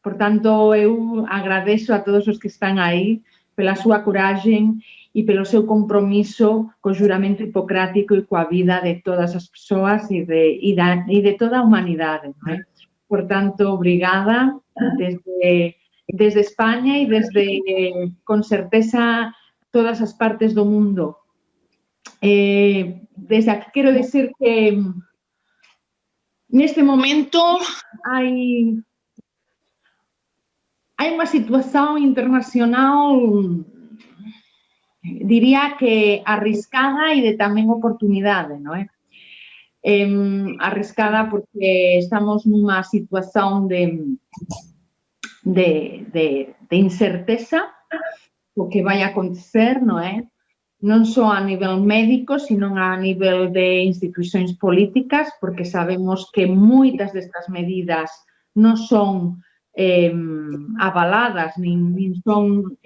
Por tanto, eu agradeço a todos os que están aí pela súa coragem e pelo seu compromiso co juramento hipocrático e coa vida de todas as persoas e de toda a humanidade. Por tanto, obrigada desde España e desde, con certeza, todas as partes do mundo. Desde aquí quero dicir que neste momento hai unha situación internacional, diría que arriscada e de tamén oportunidade, non é? Arriscada porque estamos nunha situación de incerteza o que vai acontecer, non é? Non só a nivel médico, sino a nivel de institucións políticas, porque sabemos que moitas destas medidas non son avaladas, nin son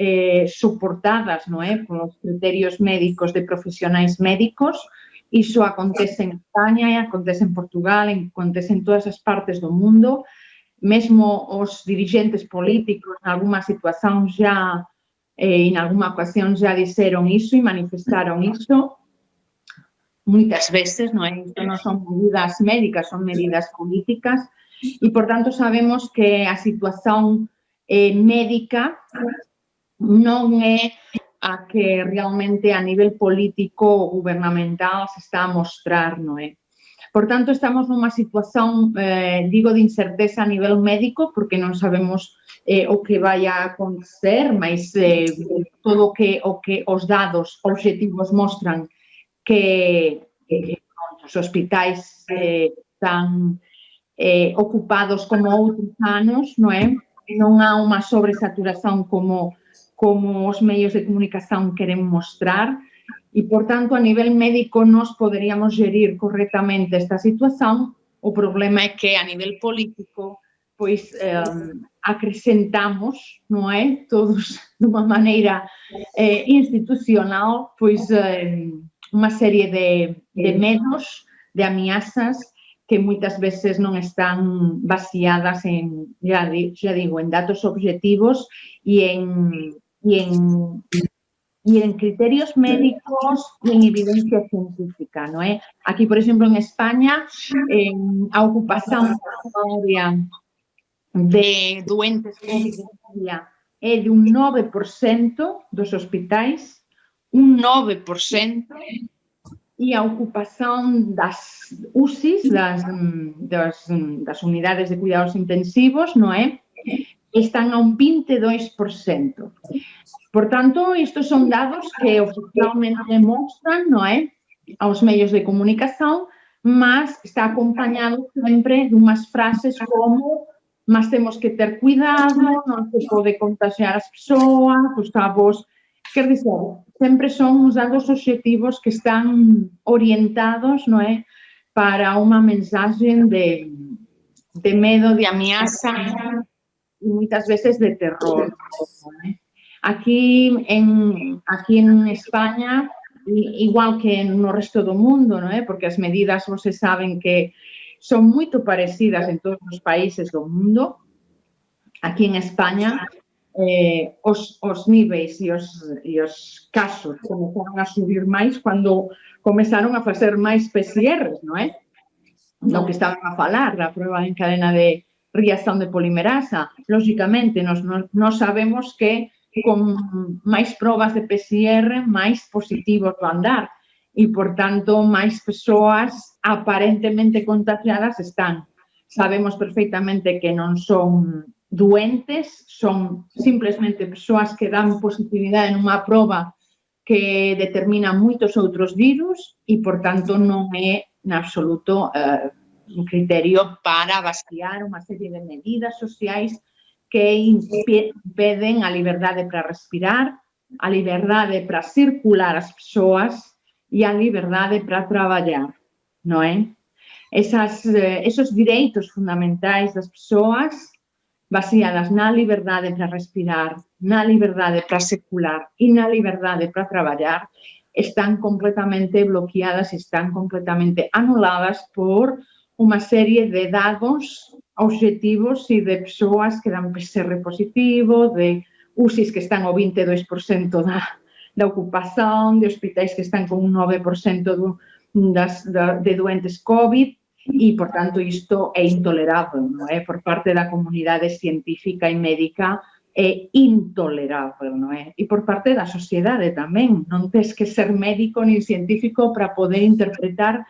soportadas, non é? Polos criterios médicos de profesionais médicos. Iso acontece en España, acontece en Portugal, acontece en todas as partes do mundo. Mesmo os dirigentes políticos, en alguma situación já, en alguma ocasión já dixeron iso e manifestaron iso. muitas veces, non é? Isto non son medidas médicas, son medidas políticas, e, por tanto, sabemos que a situación médica non é a que realmente a nivel político ou gubernamental se está a mostrar, non é? Por tanto, estamos nunha situación, digo, de incerteza a nivel médico, porque non sabemos o que vai a acontecer, mas todo o que os dados objetivos mostran que os hospitais están ocupados como outros anos, non é? Non há unha sobresaturación como os medios de comunicación queren mostrar e, por tanto, a nivel médico nos poderíamos gerir correctamente esta situación. O problema é que a nivel político pois acrescentamos, non é? Todos dunha maneira institucional, pois unha serie de medos, de ameazas que moitas veces non están baseadas en, ya digo, en datos objetivos e en criterios médicos e en evidencia científica, non é? Aquí, por exemplo, en España, a ocupación de doentes COVID é de un 9% dos hospitais, un 9%, e a ocupación das UCIs, das unidades de cuidados intensivos, non é? Están a un 22%. Por tanto, estes son dados que oficialmente mostran, non é? Aos medios de comunicación, mas está acompañado sempre dunhas frases como mas temos que ter cuidado, non se pode contagiar as persoas, os cabos. Quer dizer, sempre son os dados objetivos que están orientados, non é, para unha mensaxe de medo, de ameaza e moitas veces de terror. Aquí en España, igual que no resto do mundo, non é? Porque as medidas, vocês saben que son moito parecidas en todos os países do mundo. Aquí en España, os niveis e os casos comezaron a subir máis cando comezaron a facer máis PCRs, non é? Do que estaban a falar, da prueba en cadena de reacción de polimerasa. Lógicamente, nos sabemos que con máis probas de PCR, máis positivos van dar. E, por tanto, máis persoas aparentemente contagiadas están. Sabemos perfectamente que non son doentes, son simplemente persoas que dan positividade nunha proba que determina moitos outros virus e, por tanto, non é en absoluto un criterio para basear unha serie de medidas sociais que impeden a liberdade para respirar, a liberdade para circular as persoas e a liberdade para traballar, non é? Esos direitos fundamentais das persoas baseadas na liberdade para respirar, na liberdade para circular e na liberdade para traballar están completamente bloqueadas, están completamente anuladas por unha serie de dados objetivos e de persoas que dan PCR positivo, de UCIs que están ao 22% da ocupación, de hospitais que están con un 9% de doentes COVID e, por tanto, isto é intolerável, non é? Por parte da comunidade científica e médica é intolerável, non é? E por parte da sociedade tamén. Non tens que ser médico ni científico para poder interpretar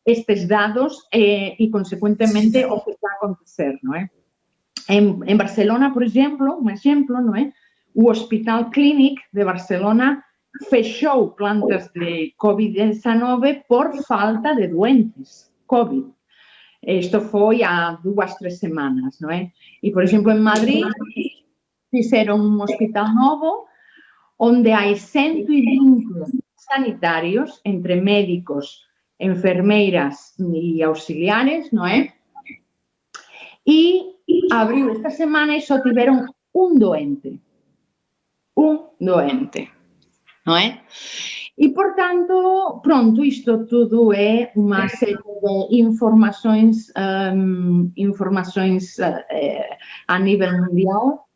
estes dados e, consecuentemente, o que está a acontecer, non é? En Barcelona, por exemplo, un exemplo, non é? O Hospital Clínic de Barcelona fechou plantas de COVID-19 por falta de doentes COVID. Isto foi há 2-3 semanas, non é? E, por exemplo, en Madrid fixeron un hospital novo onde hai 120 sanitarios entre médicos, enfermeiras e auxiliares, non é? E abriu esta semana e só tiveron un doente, non é? E, por tanto, pronto, isto tudo é unha serie de informações a nível mundial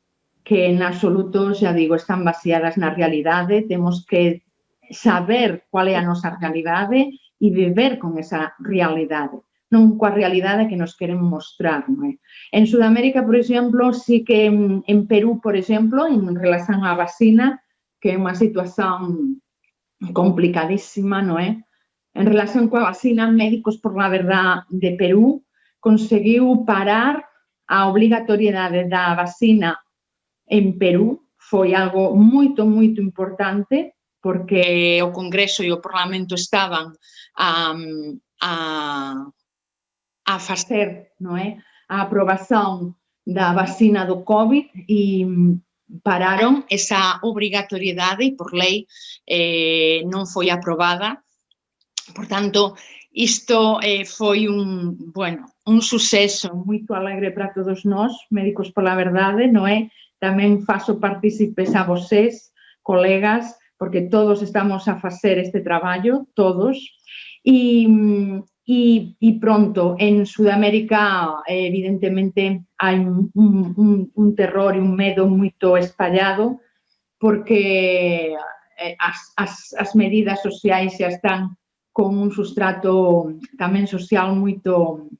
que, en absoluto, xa digo, están baseadas na realidade. Temos que saber cual é a nosa realidade e viver con esa realidade, non coa realidade que nos queren mostrar, non é? En Sudamérica, por exemplo, sí que en Perú, por exemplo, en relación á vacina, que é unha situación complicadísima, non é? En relación coa vacina, Médicos por la Verdad de Perú conseguiu parar a obrigatoriedade da vacina en Perú. Foi algo moito, moito importante, porque o Congreso e o Parlamento estaban a facer, non é, a aprobación da vacina do COVID e pararon esa obrigatoriedade e por lei non foi aprobada. Por tanto, isto foi un suceso moito alegre para todos nós, Médicos pola Verdade, non é? Tamén faço partícipes a vocês, colegas, porque todos estamos a facer este traballo, todos, e pronto, en Sudamérica evidentemente hai un terror e un medo moito espallado, porque as medidas sociais xa están con un sustrato tamén social moito,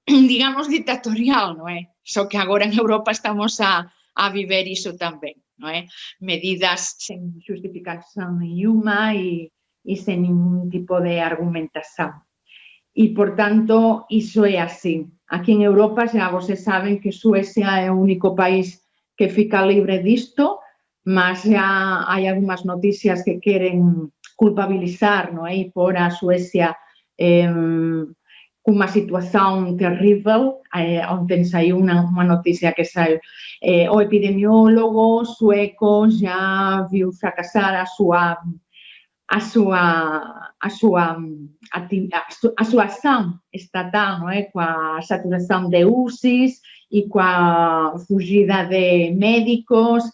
digamos, dictatorial, non é? Só que agora en Europa estamos a viver iso tamén, non é? Medidas sen justificación nenhuma e sen ningún tipo de argumentación. E, por tanto, iso é así. Aquí en Europa xa vocês saben que Suecia é o único país que fica libre disto, mas xa hai algunhas noticias que queren culpabilizar, non é? E por a Suecia cunha situación terrible. Ontem saiu unha noticia que saiu. O epidemiólogo sueco já viu fracasar a súa ação estatal, non é? Coa saturación de UCIs e coa fugida de médicos.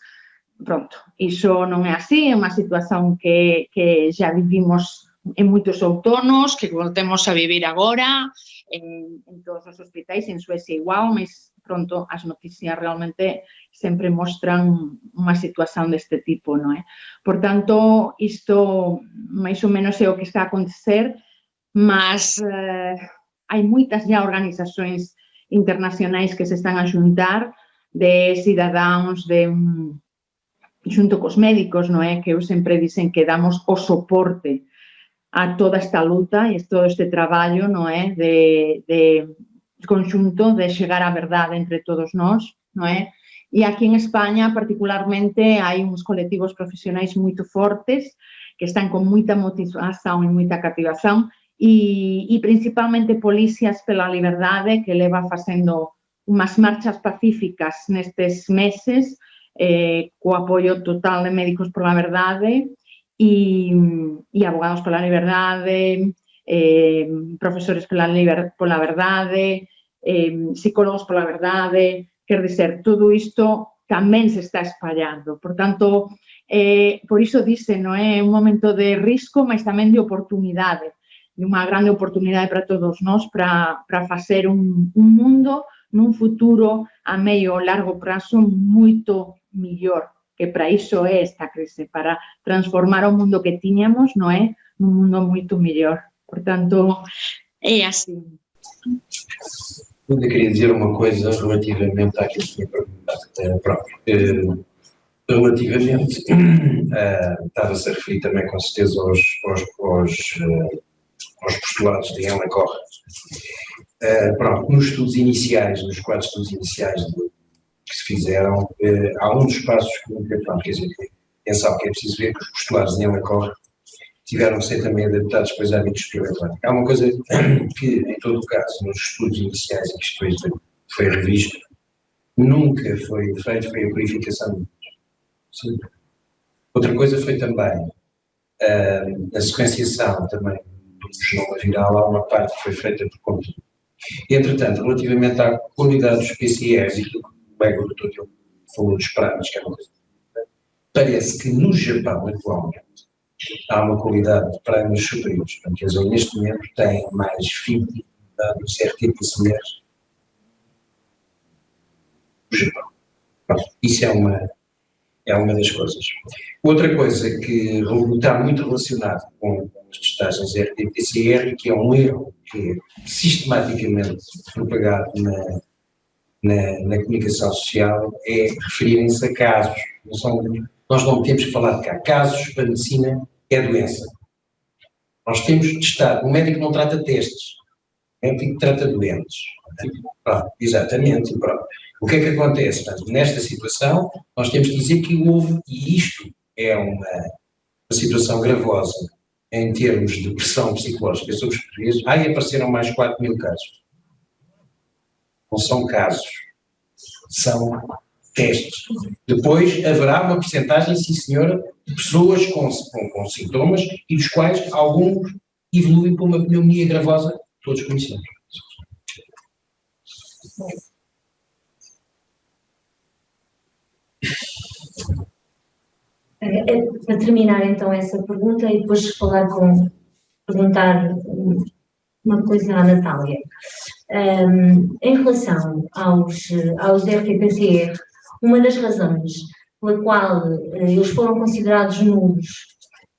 Pronto, iso non é así, é unha situación que xa vivimos en moitos outonos, que voltemos a vivir agora, en todos os hospitais, en Suecia igual, mas pronto, as noticias realmente sempre mostran unha situación deste tipo, non é? Por tanto, isto máis ou menos é o que está a acontecer, mas hai moitas já organizacións internacionais que se están a xuntar de cidadáns xunto cos médicos, non é? Que eu sempre dicen que damos o soporte a toda esta luta e todo este traballo, non é? De conxunto, de chegar á verdade entre todos nós, non é? E aquí en España, particularmente, hai uns colectivos profesionais moito fortes que están con moita motivación e moita cativación e principalmente Policías pela Liberdade, que leva facendo unhas marchas pacíficas nestes meses, co apoio total de Médicos pola Verdade e Abogados pola Liberdade, profesores pola verdade, psicólogos pola verdade. Quer dizer, todo isto tamén se está espallando. Por tanto, por iso dice, non é un momento de risco, mas tamén de oportunidade, de unha grande oportunidade para todos nós para facer un mundo nun futuro a medio e largo prazo moito millor, que para iso é esta crise, para transformar o mundo que tiñamos, non é? Nun mundo moito mellor. Por tanto, é así. Eu queria dizer uma coisa relativamente àquilo que me perguntaste. Relativamente, estava-se a referir também com certeza aos postulados de Ana Corre. Nos estudos iniciais, nos 4 estudos iniciais que se fizeram, há um dos passos que nunca, quer dizer, quem sabe que é preciso ver que os postulados de Ana Corre tiveram que ser também adaptados depois à vida experimental. Há uma coisa que, em todo o caso, nos estudos iniciais em que isto foi revisto, nunca foi feito, foi a purificação. Sim. Outra coisa foi também a sequenciação também do genoma viral, há uma parte que foi feita por conta. Entretanto, relativamente à qualidade dos PCRs e aquilo que o colega doutor falou dos pratos, que é uma coisa, parece que no Japão, atualmente, há uma qualidade de prémios superiores. Portanto, eles neste momento têm mais fidelidade dos RT-PCRs no Japão. Isso é É uma das coisas. Outra coisa que está muito relacionada com as testagens RT-PCR, que é um erro que é sistematicamente propagado na comunicação social, é referirem-se a casos. Nós não temos que falar de cá. Casos para a medicina é doença. Nós temos de testar. O médico não trata testes. O médico trata doentes. Pronto, exatamente. Pronto. O que é que acontece? Portanto, nesta situação, nós temos de dizer que houve, e isto é uma situação gravosa em termos de pressão psicológica sobre os portugueses, apareceram mais 4.000 casos. Não são casos, são testes. Depois haverá uma percentagem, sim senhora, de pessoas com sintomas e dos quais alguns evoluem para uma pneumonia gravosa, todos conhecemos. Para terminar então essa pergunta e depois perguntar uma coisa à Natália. Em relação aos RT-PCR, uma das razões pela qual eles foram considerados nulos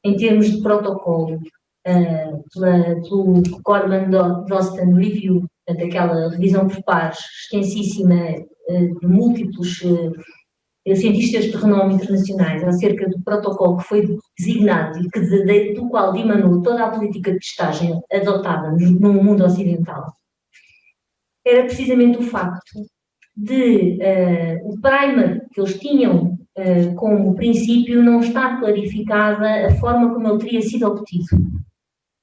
em termos de protocolo pelo Corman-Dostan Review, portanto, aquela revisão por pares extensíssima de múltiplos cientistas de renome internacionais acerca do protocolo que foi designado e do qual dimanou toda a política de testagem adotada no mundo ocidental, era precisamente o facto de o primer que eles tinham como princípio não estar clarificada a forma como ele teria sido obtido.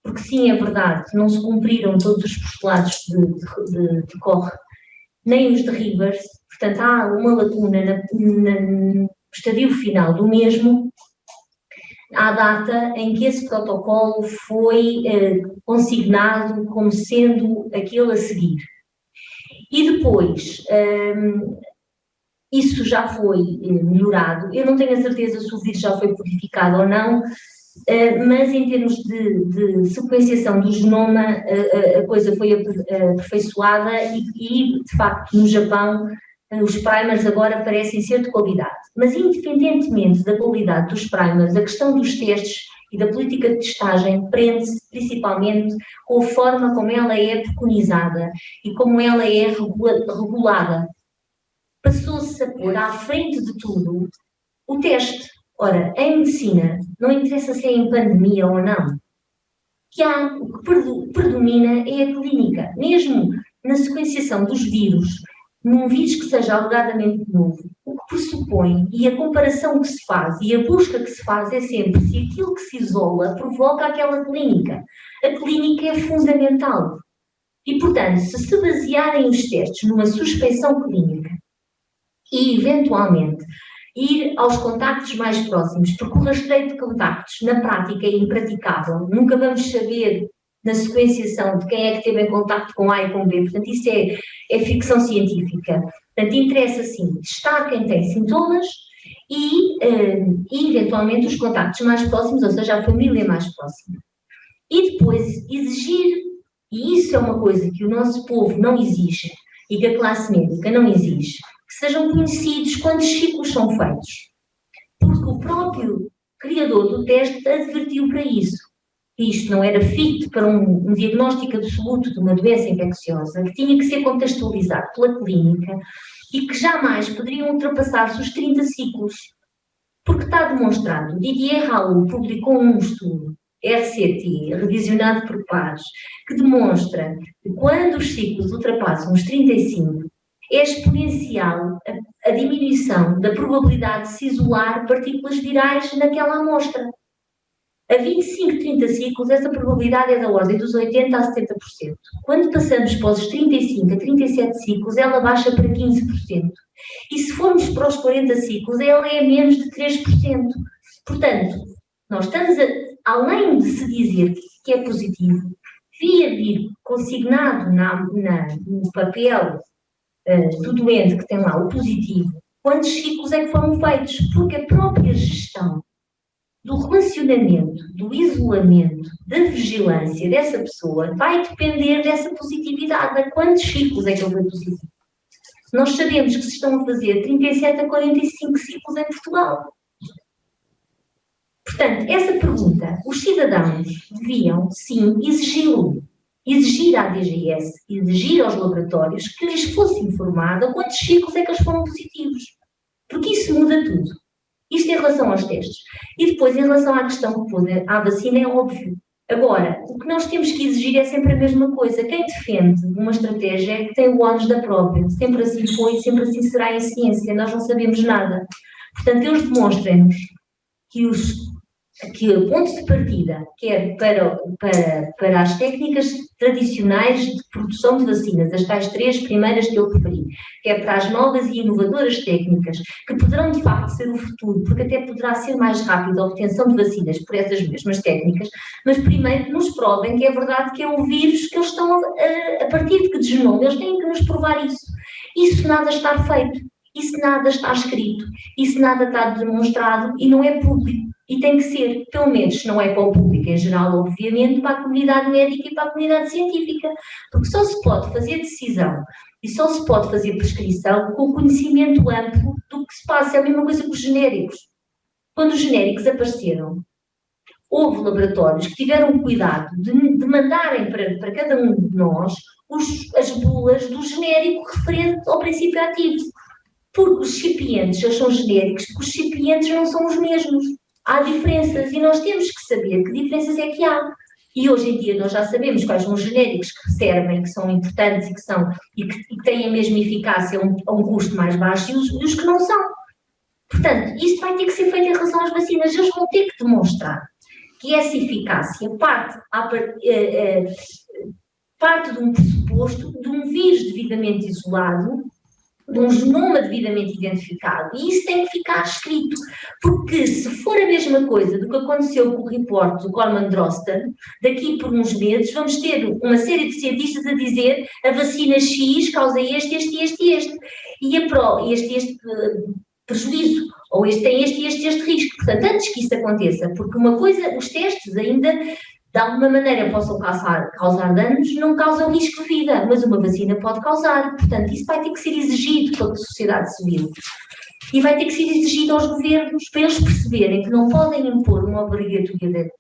Porque sim, é verdade, não se cumpriram todos os postulados de Koch, nem os de Rivers. Portanto, há uma lacuna no estadio final do mesmo, à data em que esse protocolo foi consignado como sendo aquele a seguir. E depois, isso já foi melhorado. Eu não tenho a certeza se o vírus já foi codificado ou não, mas em termos de sequenciação do genoma, a coisa foi aperfeiçoada e, de facto, no Japão, os primers agora parecem ser de qualidade. Mas, independentemente da qualidade dos primers, a questão dos testes e da política de testagem prende-se principalmente com a forma como ela é preconizada e como ela é regulada. Passou-se a pôr à frente de tudo o teste. Ora, em medicina, não interessa se é em pandemia ou não, o que predomina é a clínica. Mesmo na sequenciação dos vírus, num vírus que seja alegadamente novo, o que pressupõe e a comparação que se faz e a busca que se faz é sempre se aquilo que se isola provoca aquela clínica. A clínica é fundamental. E, portanto, se basearem os testes numa suspeição clínica e, eventualmente, ir aos contactos mais próximos, porque o rastreio de contactos, na prática, é impraticável. Nunca vamos saber, na sequenciação, de quem é que teve em contacto com A e com B. Portanto, isso é ficção científica. Portanto, interessa, sim, testar quem tem sintomas e, eventualmente, os contactos mais próximos, ou seja, a família mais próxima. E depois exigir, e isso é uma coisa que o nosso povo não exige e que a classe médica não exige, que sejam conhecidos quantos ciclos são feitos. Porque o próprio criador do teste advertiu para isso. Isto não era fit para um diagnóstico absoluto de uma doença infecciosa, que tinha que ser contextualizado pela clínica e que jamais poderiam ultrapassar-se os 30 ciclos. Porque está demonstrado, Didier Raoult publicou um estudo, RCT, revisionado por pares, que demonstra que quando os ciclos ultrapassam os 35, é exponencial a diminuição da probabilidade de se isolar partículas virais naquela amostra. A 25, 30 ciclos, essa probabilidade é da ordem dos 80% a 70%. Quando passamos para os 35 a 37 ciclos, ela baixa para 15%. E se formos para os 40 ciclos, ela é menos de 3%. Portanto, nós estamos, além de se dizer que é positivo, devia vir consignado no papel do doente que tem lá o positivo, quantos ciclos é que foram feitos, porque a própria gestão do relacionamento, do isolamento, da vigilância dessa pessoa vai depender dessa positividade, a quantos ciclos é que ele foi positivo. Nós sabemos que se estão a fazer 37 a 45 ciclos em Portugal. Portanto, essa pergunta, os cidadãos deviam, sim, exigir à DGS, exigir aos laboratórios que lhes fosse informado quantos ciclos é que eles foram positivos. Porque isso muda tudo. Isto em relação aos testes. E depois, em relação à questão que pôs à vacina, é óbvio. Agora, o que nós temos que exigir é sempre a mesma coisa. Quem defende uma estratégia é que tem o ónus da prova. Sempre assim foi, sempre assim será em ciência. Nós não sabemos nada. Portanto, eles demonstrem-nos que o ponto de partida, quer para as técnicas tradicionais de produção de vacinas, as tais 3 primeiras que eu referi, quer para as novas e inovadoras técnicas, que poderão de facto ser o futuro, porque até poderá ser mais rápido a obtenção de vacinas por essas mesmas técnicas, mas primeiro nos provem que é verdade que é o vírus que eles estão, a partir de que genoma, eles têm que nos provar isso. Isso nada está feito, isso nada está escrito, isso nada está demonstrado e não é público. E tem que ser, pelo menos, se não é para o público em geral, obviamente, para a comunidade médica e para a comunidade científica. Porque só se pode fazer decisão e só se pode fazer prescrição com o conhecimento amplo do que se passa. É a mesma coisa que os genéricos. Quando os genéricos apareceram, houve laboratórios que tiveram cuidado de mandarem para cada um de nós as bulas do genérico referente ao princípio ativo. Porque os recipientes, eles são genéricos, porque os recipientes não são os mesmos. Há diferenças e nós temos que saber que diferenças é que há. E hoje em dia nós já sabemos quais são os genéricos que servem, que são importantes e que têm a mesma eficácia a um custo mais baixo e os que não são. Portanto, isto vai ter que ser feito em relação às vacinas. Eles vão ter que demonstrar que essa eficácia parte de um pressuposto de um vírus devidamente isolado, de um genoma devidamente identificado, e isso tem que ficar escrito, porque se for a mesma coisa do que aconteceu com o report do Corman Drosten, daqui por uns meses vamos ter uma série de cientistas a dizer a vacina X causa este e este prejuízo, ou este tem este risco. Portanto, antes que isso aconteça, porque uma coisa, os testes ainda de alguma maneira possam causar danos, não causam risco de vida, mas uma vacina pode causar. Portanto, isso vai ter que ser exigido pela sociedade civil. E vai ter que ser exigido aos governos para eles perceberem que não podem impor uma obrigatoriedade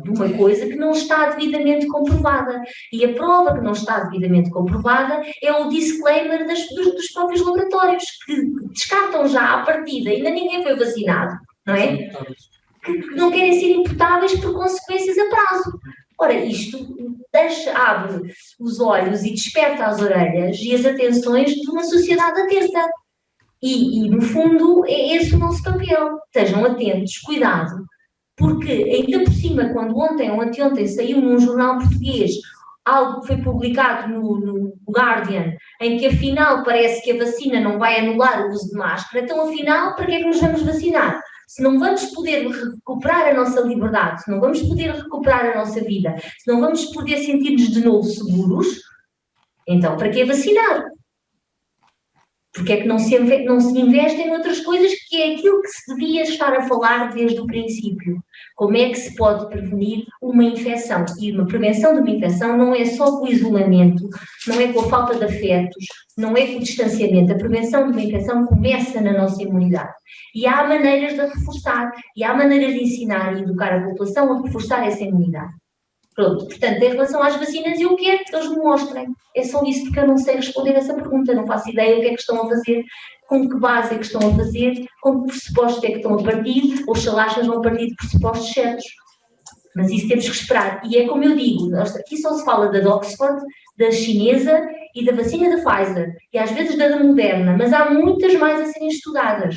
de uma coisa que não está devidamente comprovada. E a prova que não está devidamente comprovada é o disclaimer dos próprios laboratórios, que descartam já à partida, ainda ninguém foi vacinado, não é? Que não querem ser imputáveis por consequências a prazo. Ora, isto abre os olhos e desperta as orelhas e as atenções de uma sociedade atenta. E no fundo, é esse o nosso papel. Estejam atentos, cuidado, porque ainda por cima, quando ontem ou anteontem saiu num jornal português algo que foi publicado no Guardian, em que afinal parece que a vacina não vai anular o uso de máscara, então afinal, para que é que nos vamos vacinar? Se não vamos poder recuperar a nossa liberdade, se não vamos poder recuperar a nossa vida, se não vamos poder sentir-nos de novo seguros, então para que vacinar? Porque é que não se investe em outras coisas, que é aquilo que se devia estar a falar desde o princípio. Como é que se pode prevenir uma infecção? E uma prevenção de uma infecção não é só com o isolamento, não é com a falta de afetos, não é com o distanciamento. A prevenção de uma infecção começa na nossa imunidade. E há maneiras de reforçar, e há maneiras de ensinar e educar a população a reforçar essa imunidade. Pronto, portanto, em relação às vacinas, eu quero que eles me mostrem. É só isso, porque eu não sei responder essa pergunta, não faço ideia o que é que estão a fazer, com que base é que estão a fazer, com que pressupostos é que estão a partir, ou se elas vão partir de pressupostos certos. Mas isso temos que esperar. E é como eu digo, aqui só se fala da de Oxford, da chinesa e da vacina da Pfizer, e às vezes da Moderna, mas há muitas mais a serem estudadas.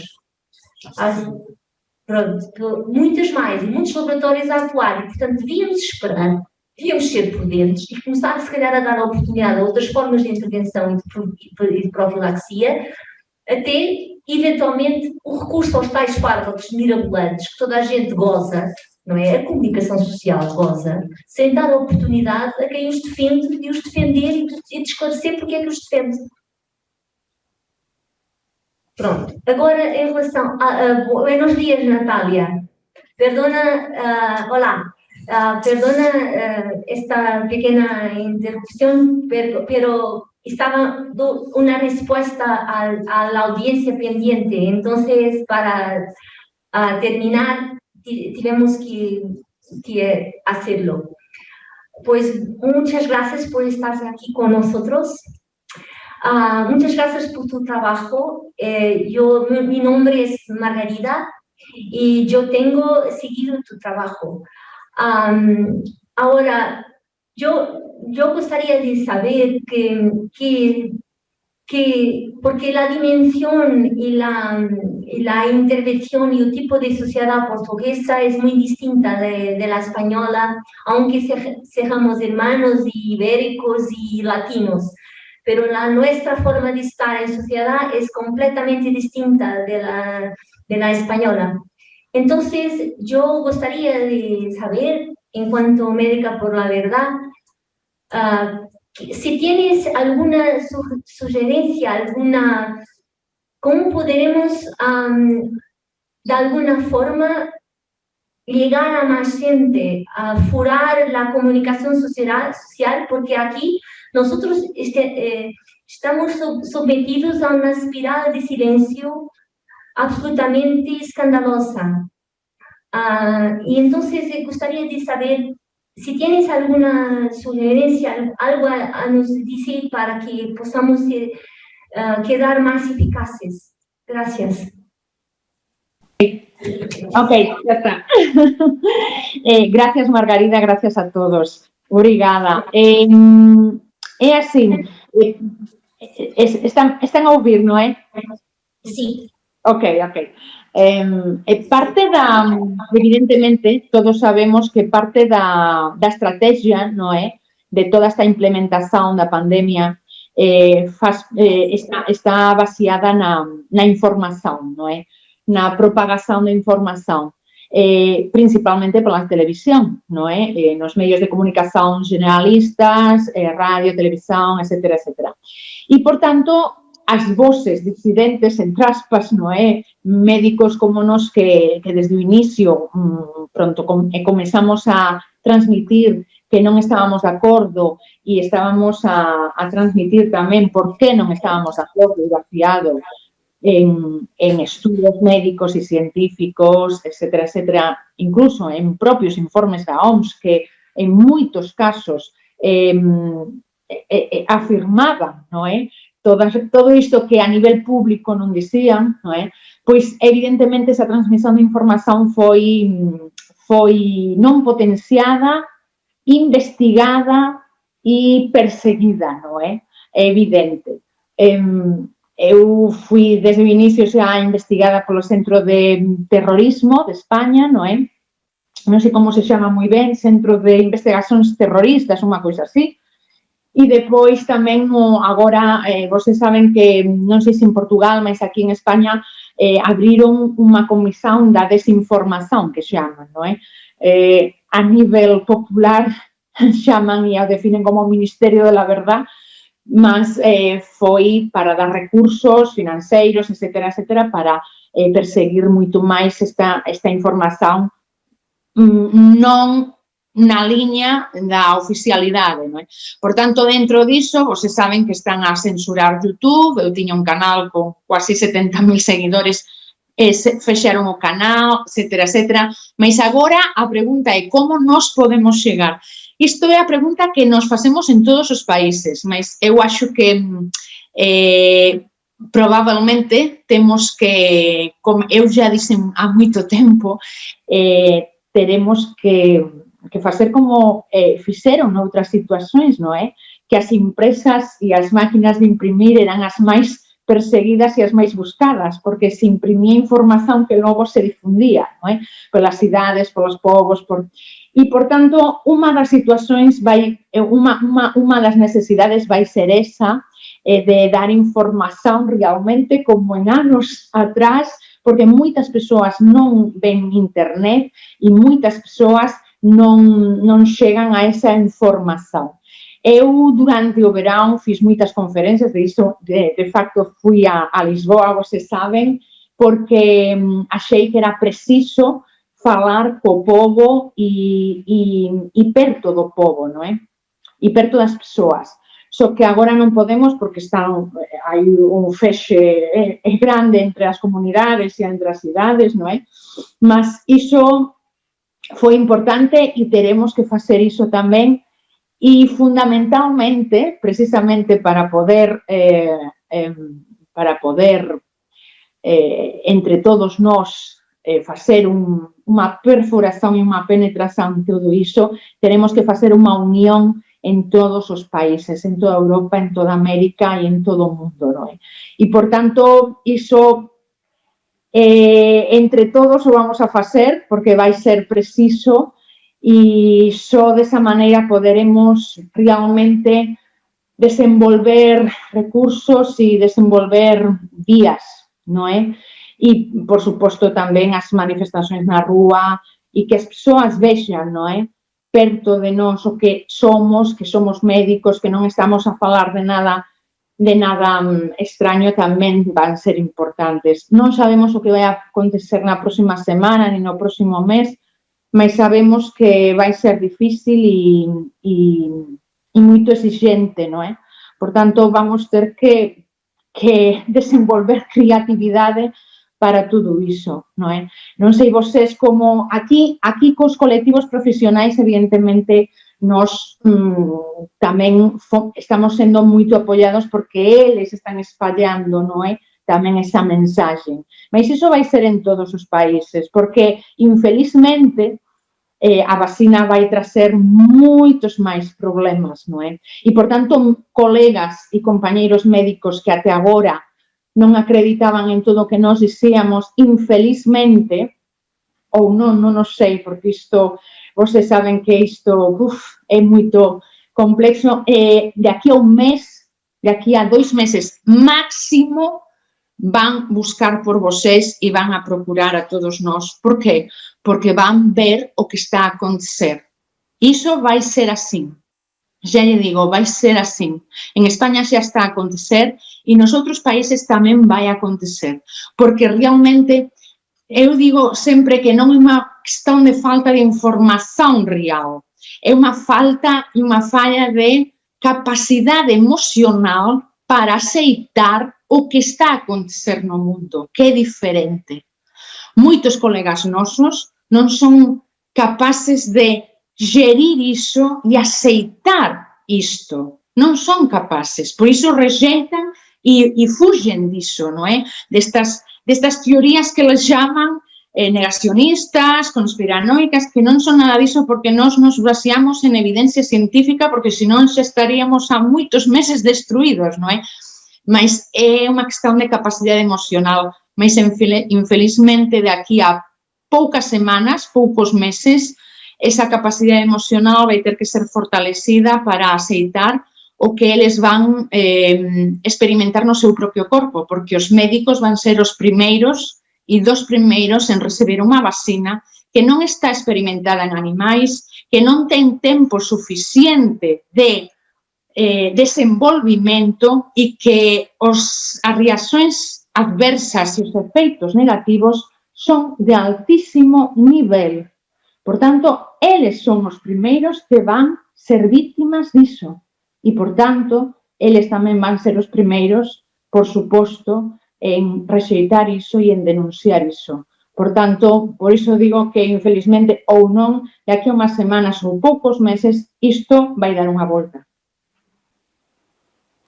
Pronto, muitas mais, e muitos laboratórios a atuar, e portanto devíamos esperar, devíamos ser prudentes e começar se calhar a dar a oportunidade a outras formas de intervenção e de profilaxia, até eventualmente o recurso aos tais fármacos mirabolantes que toda a gente goza, não é? A comunicação social goza, sem dar a oportunidade a quem os defende de os defender e de esclarecer porque é que os defende. Pronto, agora em relação buenos días, Natalia. Perdona, hola, perdona esta pequeña interrupción, pero estaba una respuesta a la audiencia pendiente. Entonces, para terminar, tuvimos que hacerlo. Pues muchas gracias por estar aquí con nosotros. Muchas gracias por tu trabajo. Mi nombre es Margarida y yo tengo seguido tu trabajo. Ahora, yo gustaría de saber porque la dimensión y la intervención y el tipo de sociedad portuguesa es muy distinta de la española, aunque seamos hermanos ibéricos y latinos. Pero nuestra forma de estar en sociedad es completamente distinta de la española. Entonces, yo gustaría de saber, en cuanto médica por la verdad, si tienes alguna sugerencia, ¿cómo podremos de alguna forma llegar a más gente, a furar la comunicación social, porque aquí nosotros estamos sometidos a una espiral de silencio absolutamente escandalosa. Y entonces me gustaría de saber si tienes alguna sugerencia, algo a nos decir para que podamos quedar más eficaces. Gracias. Ok, ya está. Gracias, Margarida, gracias a todos. Obrigada. É assim, están a ouvir, non é? Sí. Ok. Parte evidentemente, todos sabemos que parte da estrategia, non é? De toda esta implementación da pandemia está baseada na información, non é? Na propagación da información, principalmente pola televisión, non é? Nos medios de comunicación generalistas, radio, televisión, etcétera, etcétera. E, por tanto, as voces disidentes, entre aspas, non é? Médicos como nos que desde o inicio comezamos a transmitir que non estábamos de acordo e estábamos a transmitir tamén por que non estábamos de acordo e baseado en estudos médicos e científicos, etcétera, etcétera, incluso en propios informes da OMS que en moitos casos afirmaban, non é? Todo isto que a nivel público non dicían, non é? Pois evidentemente esa transmisión de información foi non potenciada, investigada e perseguida, non é? É evidente. Eu fui desde o inicio xa investigada polo Centro de Terrorismo de España, non é? Non sei como se chama moi ben, Centro de Investigacións Terroristas, unha coisa así. E depois tamén, agora, vocês saben que, non sei se en Portugal, mas aquí en España, abriron unha comisión da desinformación, que chaman, non é? A nivel popular, chaman e a definen como Ministerio de la Verdad, mas foi para dar recursos financeiros, etcétera, etcétera, para perseguir moito máis esta información non na liña da oficialidade, non é? Por tanto, dentro diso, vocês saben que están a censurar YouTube, eu tiña un canal con quasi 70.000 seguidores, fexeron o canal, etcétera, etcétera, mas agora a pregunta é como nos podemos chegar. Isto é a pregunta que nos facemos en todos os países, mas eu acho que probablemente temos que, como eu já dixen há moito tempo, teremos que facer como fixeron noutras situacións, non é? Que as empresas e as máquinas de imprimir eran as máis perseguidas e as máis buscadas, porque se imprimía información que logo se difundía, non é? Pelas cidades, polos povos, e, por tanto, unha das situacións unha das necesidades vai ser esa, de dar información realmente como en anos atrás, porque moitas persoas non ven internet e moitas persoas non chegan a esa información. Eu, durante o verão, fiz moitas conferencias, de facto, fui a Lisboa, vocês saben, porque achei que era preciso falar co povo e perto do povo, non é? E perto das persoas. só que agora non podemos porque hai un fexe grande entre as comunidades e entre as cidades, non é? Mas iso foi importante e teremos que facer iso tamén e fundamentalmente, precisamente para poder entre todos nós facer unha perfuración e unha penetración de todo iso, teremos que facer unha unión en todos os países, en toda Europa, en toda América e en todo o mundo, non é? E, por tanto, iso entre todos o vamos a facer porque vai ser preciso e só desa maneira poderemos realmente desenvolver recursos e desenvolver vías, non é? E, por suposto, tamén as manifestacións na rúa e que as persoas vexan, non é? Perto de nós o que somos médicos, que non estamos a falar de nada extraño, tamén van ser importantes. Non sabemos o que vai acontecer na próxima semana ni no próximo mes, mas sabemos que vai ser difícil e moito exigente, non é? Por tanto, vamos ter que desenvolver creatividade para todo iso, non é? Non sei vocês como aquí cos colectivos profesionais, evidentemente, nós tamén estamos sendo moito apoiados porque eles están espallando, non é? Tamén esa mensaxe. Mas iso vai ser en todos os países, porque, infelizmente, a vacina vai trazer moitos máis problemas, non é? E, por tanto, colegas e compañeiros médicos que até agora non acreditaban en todo o que nós dicíamos, infelizmente, ou non o sei, porque isto, vocês saben que isto é moito complexo, de aquí a un mes, de aquí a 2 meses máximo, van buscar por vocês e van a procurar a todos nós. Por qué? Porque van ver o que está a acontecer. Iso vai ser así. Ya lle digo, vai ser así. En España xa está a acontecer e nos outros países tamén vai a acontecer. Porque realmente, eu digo sempre que non é unha cuestión de falta de información real. É unha falta e unha falla de capacidade emocional para aceitar o que está a acontecer no mundo, que é diferente. Moitos colegas nosos non son capaces de gerir iso e aceitar isto. Non son capaces, por iso rexeitan e fugen diso, non é? Destas teorías que les chaman negacionistas, conspiranoicas, que non son nada diso porque nós nos baseamos en evidencia científica, porque senón xa estaríamos a moitos meses destruídos, non é? Mas é unha cuestión de capacidade emocional, mas infelizmente de aquí a poucas semanas, poucos meses, esa capacidade emocional vai ter que ser fortalecida para aceitar o que eles van experimentar no seu propio corpo, porque os médicos van ser os primeiros e dos primeiros en recibir unha vacina que non está experimentada en animais, que non ten tempo suficiente de desenvolvimento e que as reaccións adversas e os efeitos negativos son de altísimo nivel. Por tanto, eles son os primeiros que van ser vítimas diso. E, por tanto, eles tamén van ser os primeiros, por suposto, en rexeitar iso e en denunciar iso. Por tanto, por iso digo que, infelizmente, ou non, de aquí a unhas semanas ou poucos meses, isto vai dar unha volta.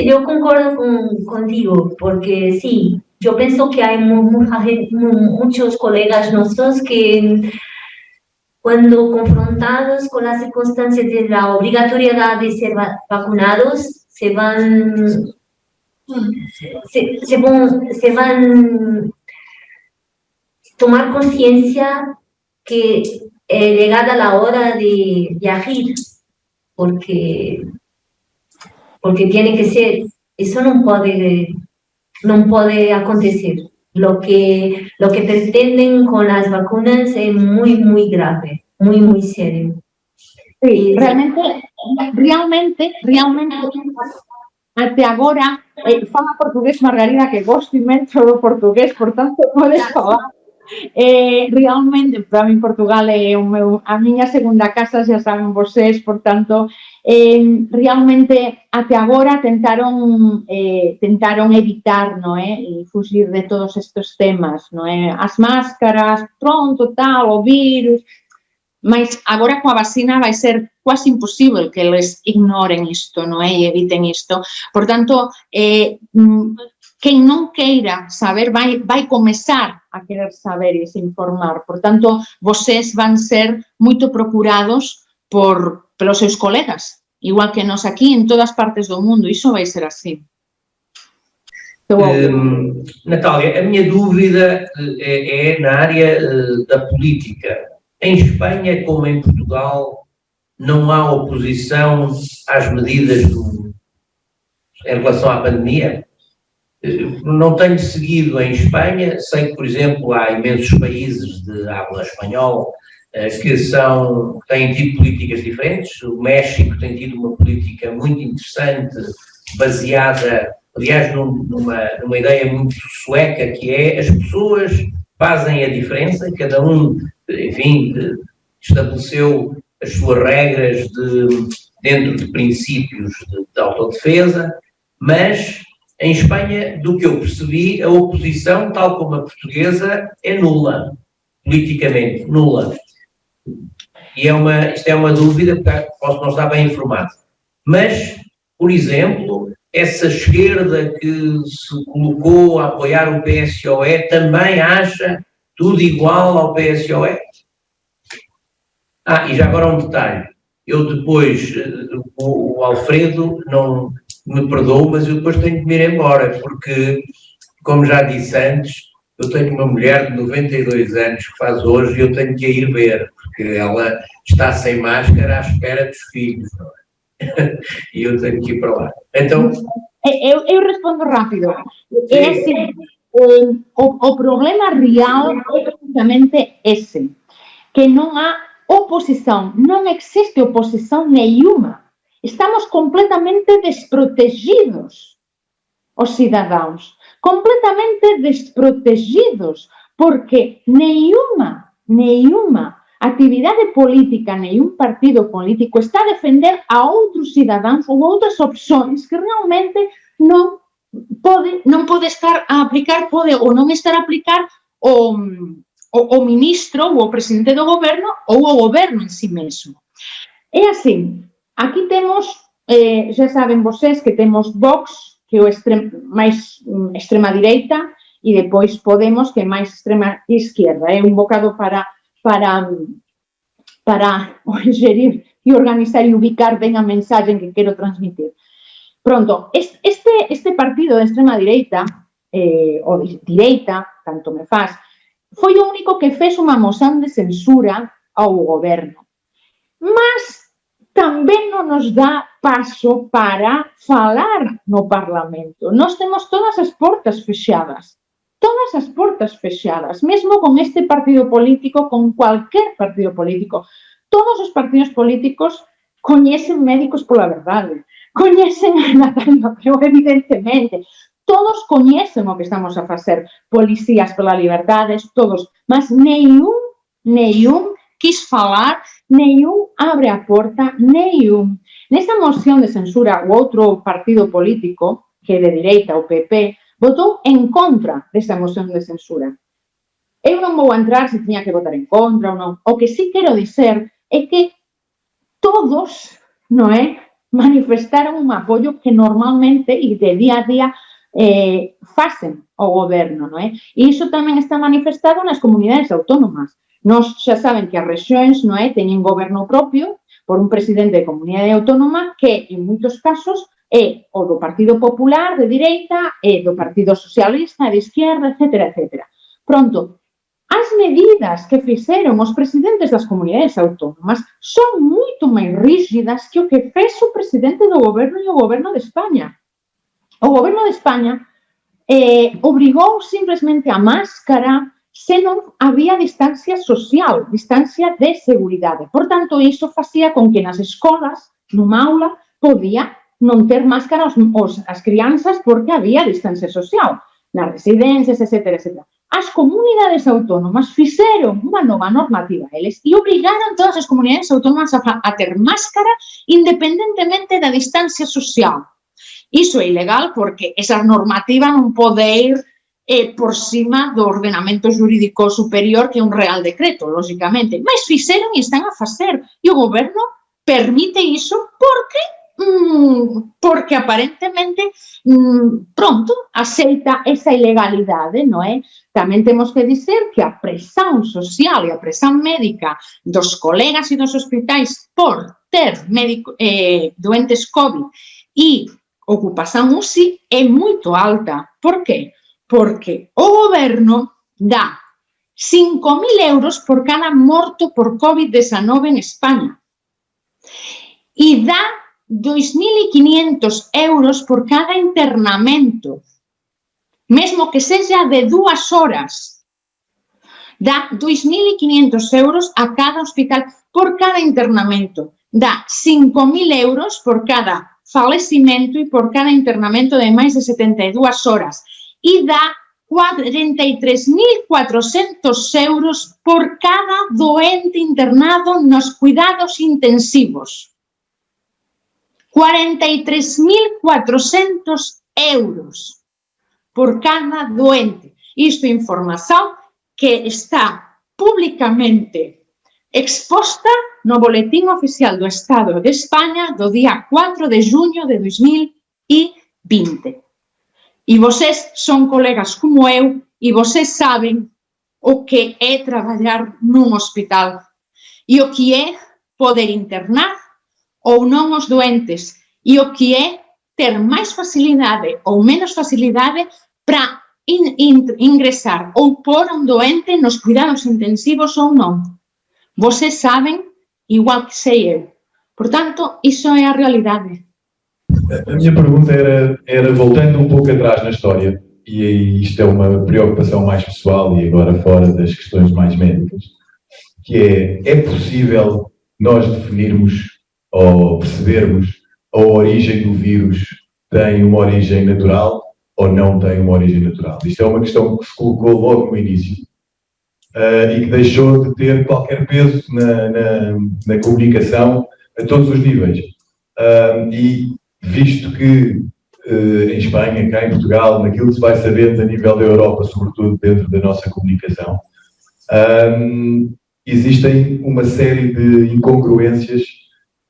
Yo concuerdo contigo, porque sí, yo pienso que hay muchos colegas nuestros que cuando confrontados con las circunstancias de la obligatoriedad de ser vacunados, se van tomar conciencia que llegada la hora de agir, porque tiene que ser, eso no puede acontecer. Lo que pretenden con las vacunas es muy, muy grave, muy, muy serio. Sí, realmente, até agora, fala portugués, Margarida, que gosto imenso do portugués, por tanto, podes falar. realmente, para min Portugal é a miña segunda casa, xa saben vocês, por tanto, realmente até agora tentaron evitar, non é, e fuxir de todos estes temas, non é, as máscaras, pronto, tal, o virus, mas agora coa vacina vai ser quase imposible que eles ignoren isto, non é, e eviten isto. Por tanto, quen non queira saber vai comezar a querer saber e se informar. Por tanto, vocês van ser moito procurados pelos seus colegas, igual que nós aquí en todas partes do mundo. Iso vai ser así. Natália, a minha dúvida é na área da política. Em Espanha, como em Portugal, não há oposição às medidas em relação à pandemia? Não tenho seguido em Espanha, sei que, por exemplo, há imensos países de habla espanhola que têm tido políticas diferentes. O México tem tido uma política muito interessante, baseada, aliás, numa ideia muito sueca, que é as pessoas fazem a diferença, cada um, enfim, estabeleceu as suas regras dentro de princípios de autodefesa, mas em Espanha, do que eu percebi, a oposição, tal como a portuguesa, é nula, politicamente, nula. E isto é uma dúvida, porque posso não estar bem informado. Mas, por exemplo, essa esquerda que se colocou a apoiar o PSOE também acha tudo igual ao PSOE? E já agora um detalhe. Eu depois, o Alfredo não me perdoa, mas eu depois tenho que me ir embora, porque, como já disse antes, eu tenho uma mulher de 92 anos que faz hoje e eu tenho que a ir ver, porque ela está sem máscara à espera dos filhos, não é? E eu tenho que ir para lá. Então... Eu respondo rápido. É assim, o problema real é precisamente esse, que não há oposição, não existe oposição nenhuma. Estamos completamente desprotegidos, os cidadãos, completamente desprotegidos, porque nenhuma atividade política, nenhum partido político está a defender a outros cidadãos ou outras opções que realmente não pode estar a aplicar, pode ou não estar a aplicar o ministro ou o presidente do governo ou o governo em si mesmo. É assim. Aquí temos, já sabem vocês que temos Vox, que é o máis extrema direita, e depois Podemos, que é máis extrema esquerda. É un bocado para gerir e organizar e ubicar ben a mensaxe que quero transmitir. Pronto, este partido de extrema direita, ou de direita, tanto me faz, foi o único que fez unha moción de censura ao goberno. Mas tamén non nos dá paso para falar no Parlamento. Nós temos todas as portas fechadas, mesmo con este partido político, con cualquier partido político. Todos os partidos políticos coñecen Médicos pola Verdade, coñecen a Natalia Obreo, evidentemente, todos coñecen o que estamos a facer, Policías pola Liberdade, todos, mas nenhum quis falar, nenhum abre a porta, nenhum. Nesta moción de censura, o outro partido político, que é de direita, o PP, votou en contra desta moción de censura. Eu non vou entrar se tiña que votar en contra ou non. O que sí quero dizer é que todos, non é, manifestaron un apoio que normalmente e de día a día facen ao goberno, non é? E iso tamén está manifestado nas comunidades autónomas. Nós xa saben que as rexións, non é, teñen goberno propio por un presidente de comunidade autónoma que, en moitos casos, é o do Partido Popular de direita e do Partido Socialista de izquierda, etcétera, etcétera. Pronto, as medidas que fixeron os presidentes das comunidades autónomas son moito máis rígidas que o que fez o presidente do goberno e o goberno de España. O goberno de España obrigou simplesmente a máscara se non había distancia social, distancia de seguridade. Por tanto, iso facía con que nas escolas, nunha aula, podía non ter máscara as crianzas porque había distancia social, nas residencias, etcétera, etcétera. as comunidades autónomas fixeron unha nova normativa eles e obrigaron todas as comunidades autónomas a ter máscara independentemente da distancia social. Iso é ilegal porque esa normativa non pode ir por cima do ordenamento jurídico superior que é un real decreto, lógicamente. Mas fixeron e están a facer. E o goberno permite iso porque aparentemente, pronto, aceita esa ilegalidade, non é? Tamén temos que dizer que a presión social e a presión médica dos colegas e dos hospitais por ter doentes COVID e ocupación UCI é moito alta. Por que? Porque o goberno dá 5.000 euros por cada morto por COVID-19 en España e dá 2.500 euros por cada internamento, mesmo que seja de 2 horas. Dá 2.500 euros a cada hospital por cada internamento. Dá 5.000 euros por cada falecimento e por cada internamento de máis de 72 horas. E dá 43.400 euros por cada doente internado nos cuidados intensivos. 43.400 euros por cada doente. Isto é información que está públicamente exposta no Boletín Oficial do Estado de España do día 4 de junho de 2020. E vocês son colegas como eu e vocês saben o que é traballar nun hospital e o que é poder internar ou non os doentes e o que é ter máis facilidade ou menos facilidade para ingresar ou pôr un doente nos cuidados intensivos ou non. Vocês saben, igual que sei eu. Portanto, iso é a realidade. A minha pergunta era voltando um pouco atrás na história, e isto é uma preocupação mais pessoal e agora fora das questões mais médicas, que é possível nós definirmos ou percebermos a origem do vírus tem uma origem natural ou não tem uma origem natural? Isto é uma questão que se colocou logo no início e que deixou de ter qualquer peso na comunicação a todos os níveis. E visto que em Espanha, cá em Portugal, naquilo que se vai sabendo a nível da Europa, sobretudo dentro da nossa comunicação, existem uma série de incongruências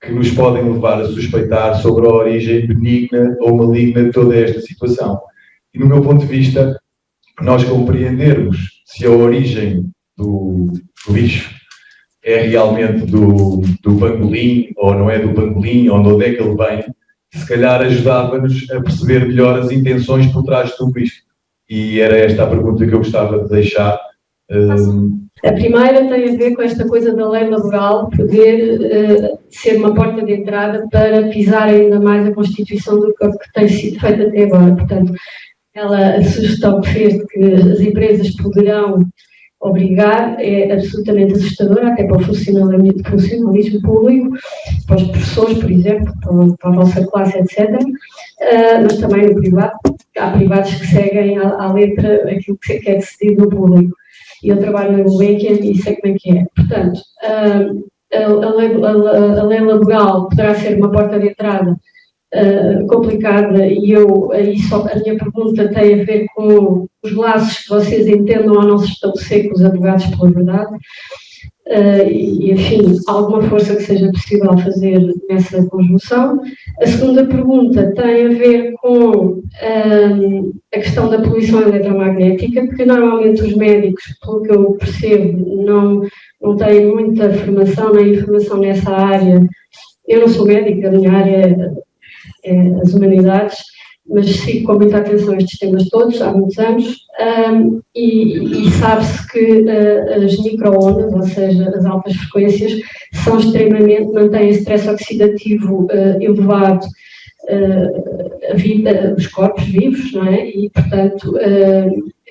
que nos podem levar a suspeitar sobre a origem benigna ou maligna de toda esta situação. E, no meu ponto de vista, nós compreendermos se a origem do bicho é realmente do pangolim ou não é do pangolim, ou de onde é que ele vem, se calhar ajudava-nos a perceber melhor as intenções por trás de tudo isto. E era esta a pergunta que eu gostava de deixar. A primeira tem a ver com esta coisa da lei laboral poder ser uma porta de entrada para pisar ainda mais a Constituição do que tem sido feito até agora. Portanto, a sugestão que fez de que as empresas poderão obrigar é absolutamente assustadora, até para o funcionalismo público, para os professores, por exemplo, para a vossa classe, etc. Mas também no privado. Há privados que seguem à letra aquilo que é decidido no público. E eu trabalho na Gulbenkian e sei como é que é. Portanto, a lei laboral poderá ser uma porta de entrada complicada e a minha pergunta tem a ver com os laços que vocês entendam ou não se estabelecer com os advogados pela verdade e, enfim, alguma força que seja possível fazer nessa conjunção. A segunda pergunta tem a ver com a questão da poluição eletromagnética, porque normalmente os médicos, pelo que eu percebo, não têm muita formação nem informação nessa área. Eu não sou médica, a minha área é as humanidades, mas sigo com muita atenção estes temas todos há muitos anos e sabe-se que as micro-ondas, ou seja, as altas frequências, mantêm stress oxidativo elevado a vida, os corpos vivos, não é? E, portanto,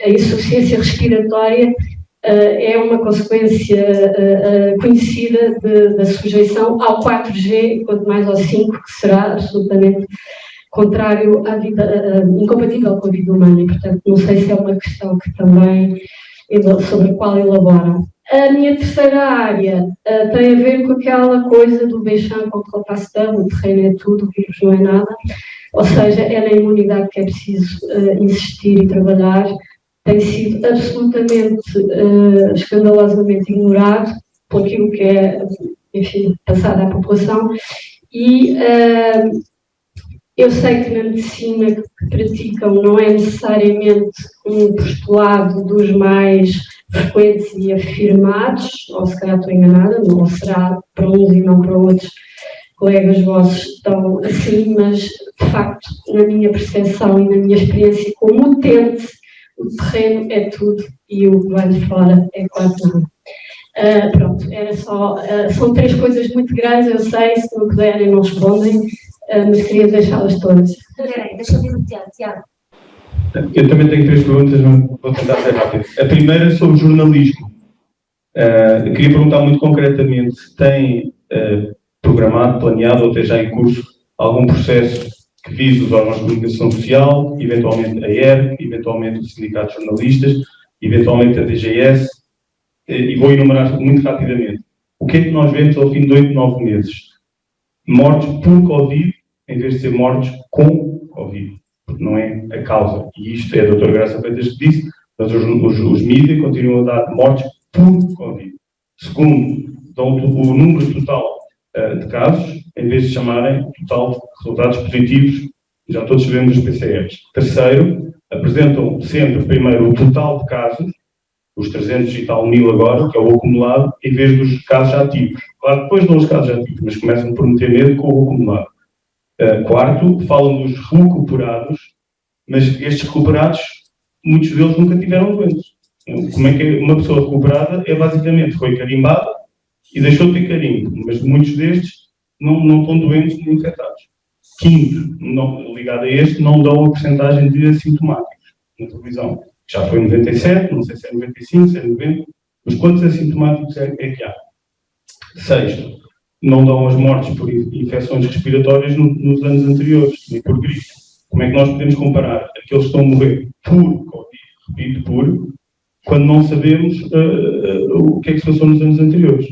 a insuficiência respiratória é uma consequência conhecida da sujeição ao 4G, quanto mais ao 5, que será absolutamente contrário à vida, incompatível com a vida humana, e portanto não sei se é uma questão que também, sobre a qual elaboram. A minha terceira área tem a ver com aquela coisa do Béchamp contra o Pasteur, o terreno é tudo, o vírus não é nada, ou seja, é na imunidade que é preciso insistir e trabalhar. Tem sido absolutamente, escandalosamente ignorado por aquilo que é, enfim, passado à população. E eu sei que na medicina que praticam não é necessariamente um postulado dos mais frequentes e afirmados, ou se calhar estou enganada, ou será para uns e não para outros colegas vossos estão assim, mas de facto, na minha percepção e na minha experiência como utente, o terreno é tudo e o que vai de fora é quase nada. Pronto, era só. São 3 coisas muito grandes, eu sei, se não puderem, não respondem, mas queria deixá-las todas. Peraí, deixa eu ver o Tiago. Eu também tenho 3 perguntas, mas vou tentar ser rápido. A primeira é sobre jornalismo. Eu queria perguntar muito concretamente se tem programado, planeado ou até já em curso algum processo que vise os órgãos de comunicação social, eventualmente a ERC, eventualmente o Sindicato de Jornalistas, eventualmente a DGS, e vou enumerar muito rapidamente. O que é que nós vemos ao fim de 8, 9 meses? Mortes por Covid, em vez de ser mortes com Covid, porque não é a causa. E isto é a doutora Graça Freitas que disse, mas os mídias continuam a dar mortes por Covid. Segundo, dão o número total de casos, em vez de chamarem total de resultados positivos, já todos sabemos dos PCRs. Terceiro, apresentam sempre primeiro o total de casos, os 300 e tal mil agora, que é o acumulado, em vez dos casos ativos. Claro, depois dão os casos ativos, mas começam por meter medo com o acumulado. Quarto, falam dos recuperados, mas estes recuperados, muitos deles nunca tiveram doentes. Como é que uma pessoa recuperada é basicamente, foi carimbada e deixou de ter carimbo, mas muitos destes não estão doentes nem infectados. Quinto, ligado a este, não dão a percentagem de assintomáticos na televisão. Já foi 97, não sei se é 95, se é 90, mas quantos assintomáticos é que há? Sexto, não dão as mortes por infecções respiratórias nos anos anteriores, nem por gripe. Como é que nós podemos comparar aqueles que estão a morrer por Covid, repito, por, quando não sabemos o que é que se passou nos anos anteriores?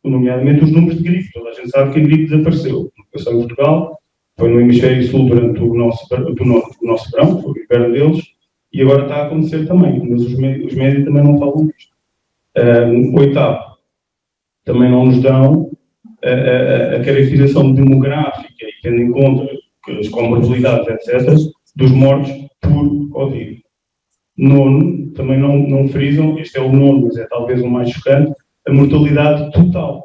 Nomeadamente os números de gripe. Toda a gente sabe que a gripe desapareceu. Não foi em Portugal, foi no hemisfério sul durante o nosso verão, foi o inverno deles, e agora está a acontecer também, mas os médios também não falam disto. Oitavo, também não nos dão a caracterização demográfica e tendo em conta as comorbilidades, etc., dos mortos por Covid. Nono, também não frisam, este é o nono, mas é talvez o mais chocante, a mortalidade total.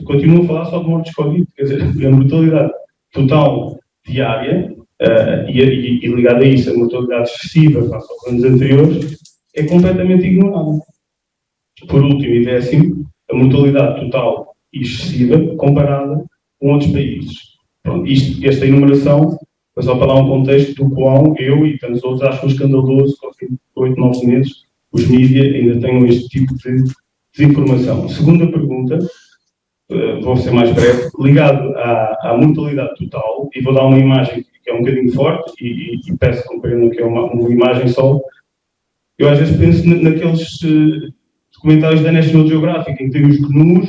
Continuo a falar só de mortes Covid, quer dizer, a mortalidade total diária, e ligada a isso, a mortalidade excessiva face aos anos anteriores, é completamente ignorada. Por último e décimo, a mortalidade total e excessiva comparada com outros países. Pronto, esta enumeração foi só para dar um contexto do qual eu e tantos outros acham escandaloso que ao fim de 8, 9 meses os mídias ainda tenham este tipo de desinformação. Segunda pergunta, vou ser mais breve, ligado à mortalidade total, e vou dar uma imagem que é um bocadinho forte e peço que compreendam que é uma imagem só. Eu às vezes penso naqueles documentários da National Geographic em que tem os gnus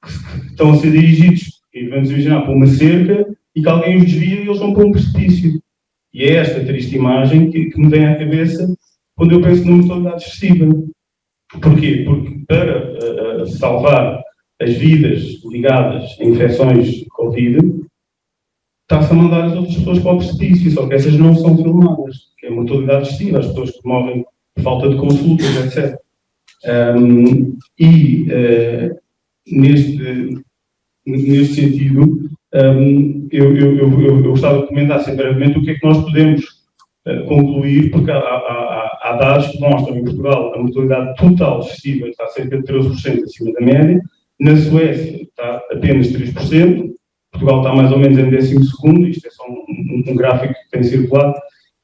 que estão a ser dirigidos, e vamos imaginar, para uma cerca e que alguém os desvia e eles vão para um precipício. E é esta triste imagem que me vem à cabeça quando eu penso numa mortalidade excessiva. Porquê? Porque para salvar as vidas ligadas a infecções Covid, está-se a mandar as outras pessoas para o precipício, só que essas não são filmadas, que é a mortalidade excessiva, as pessoas que morrem por falta de consultas, etc. Neste sentido, eu gostava de comentar assim brevemente o que é que nós podemos concluir, porque há dados que mostram em Portugal a mortalidade total excessiva está cerca de 13% acima da média, na Suécia está apenas 3%, Portugal está mais ou menos em 12º, isto é só um gráfico que tem circulado.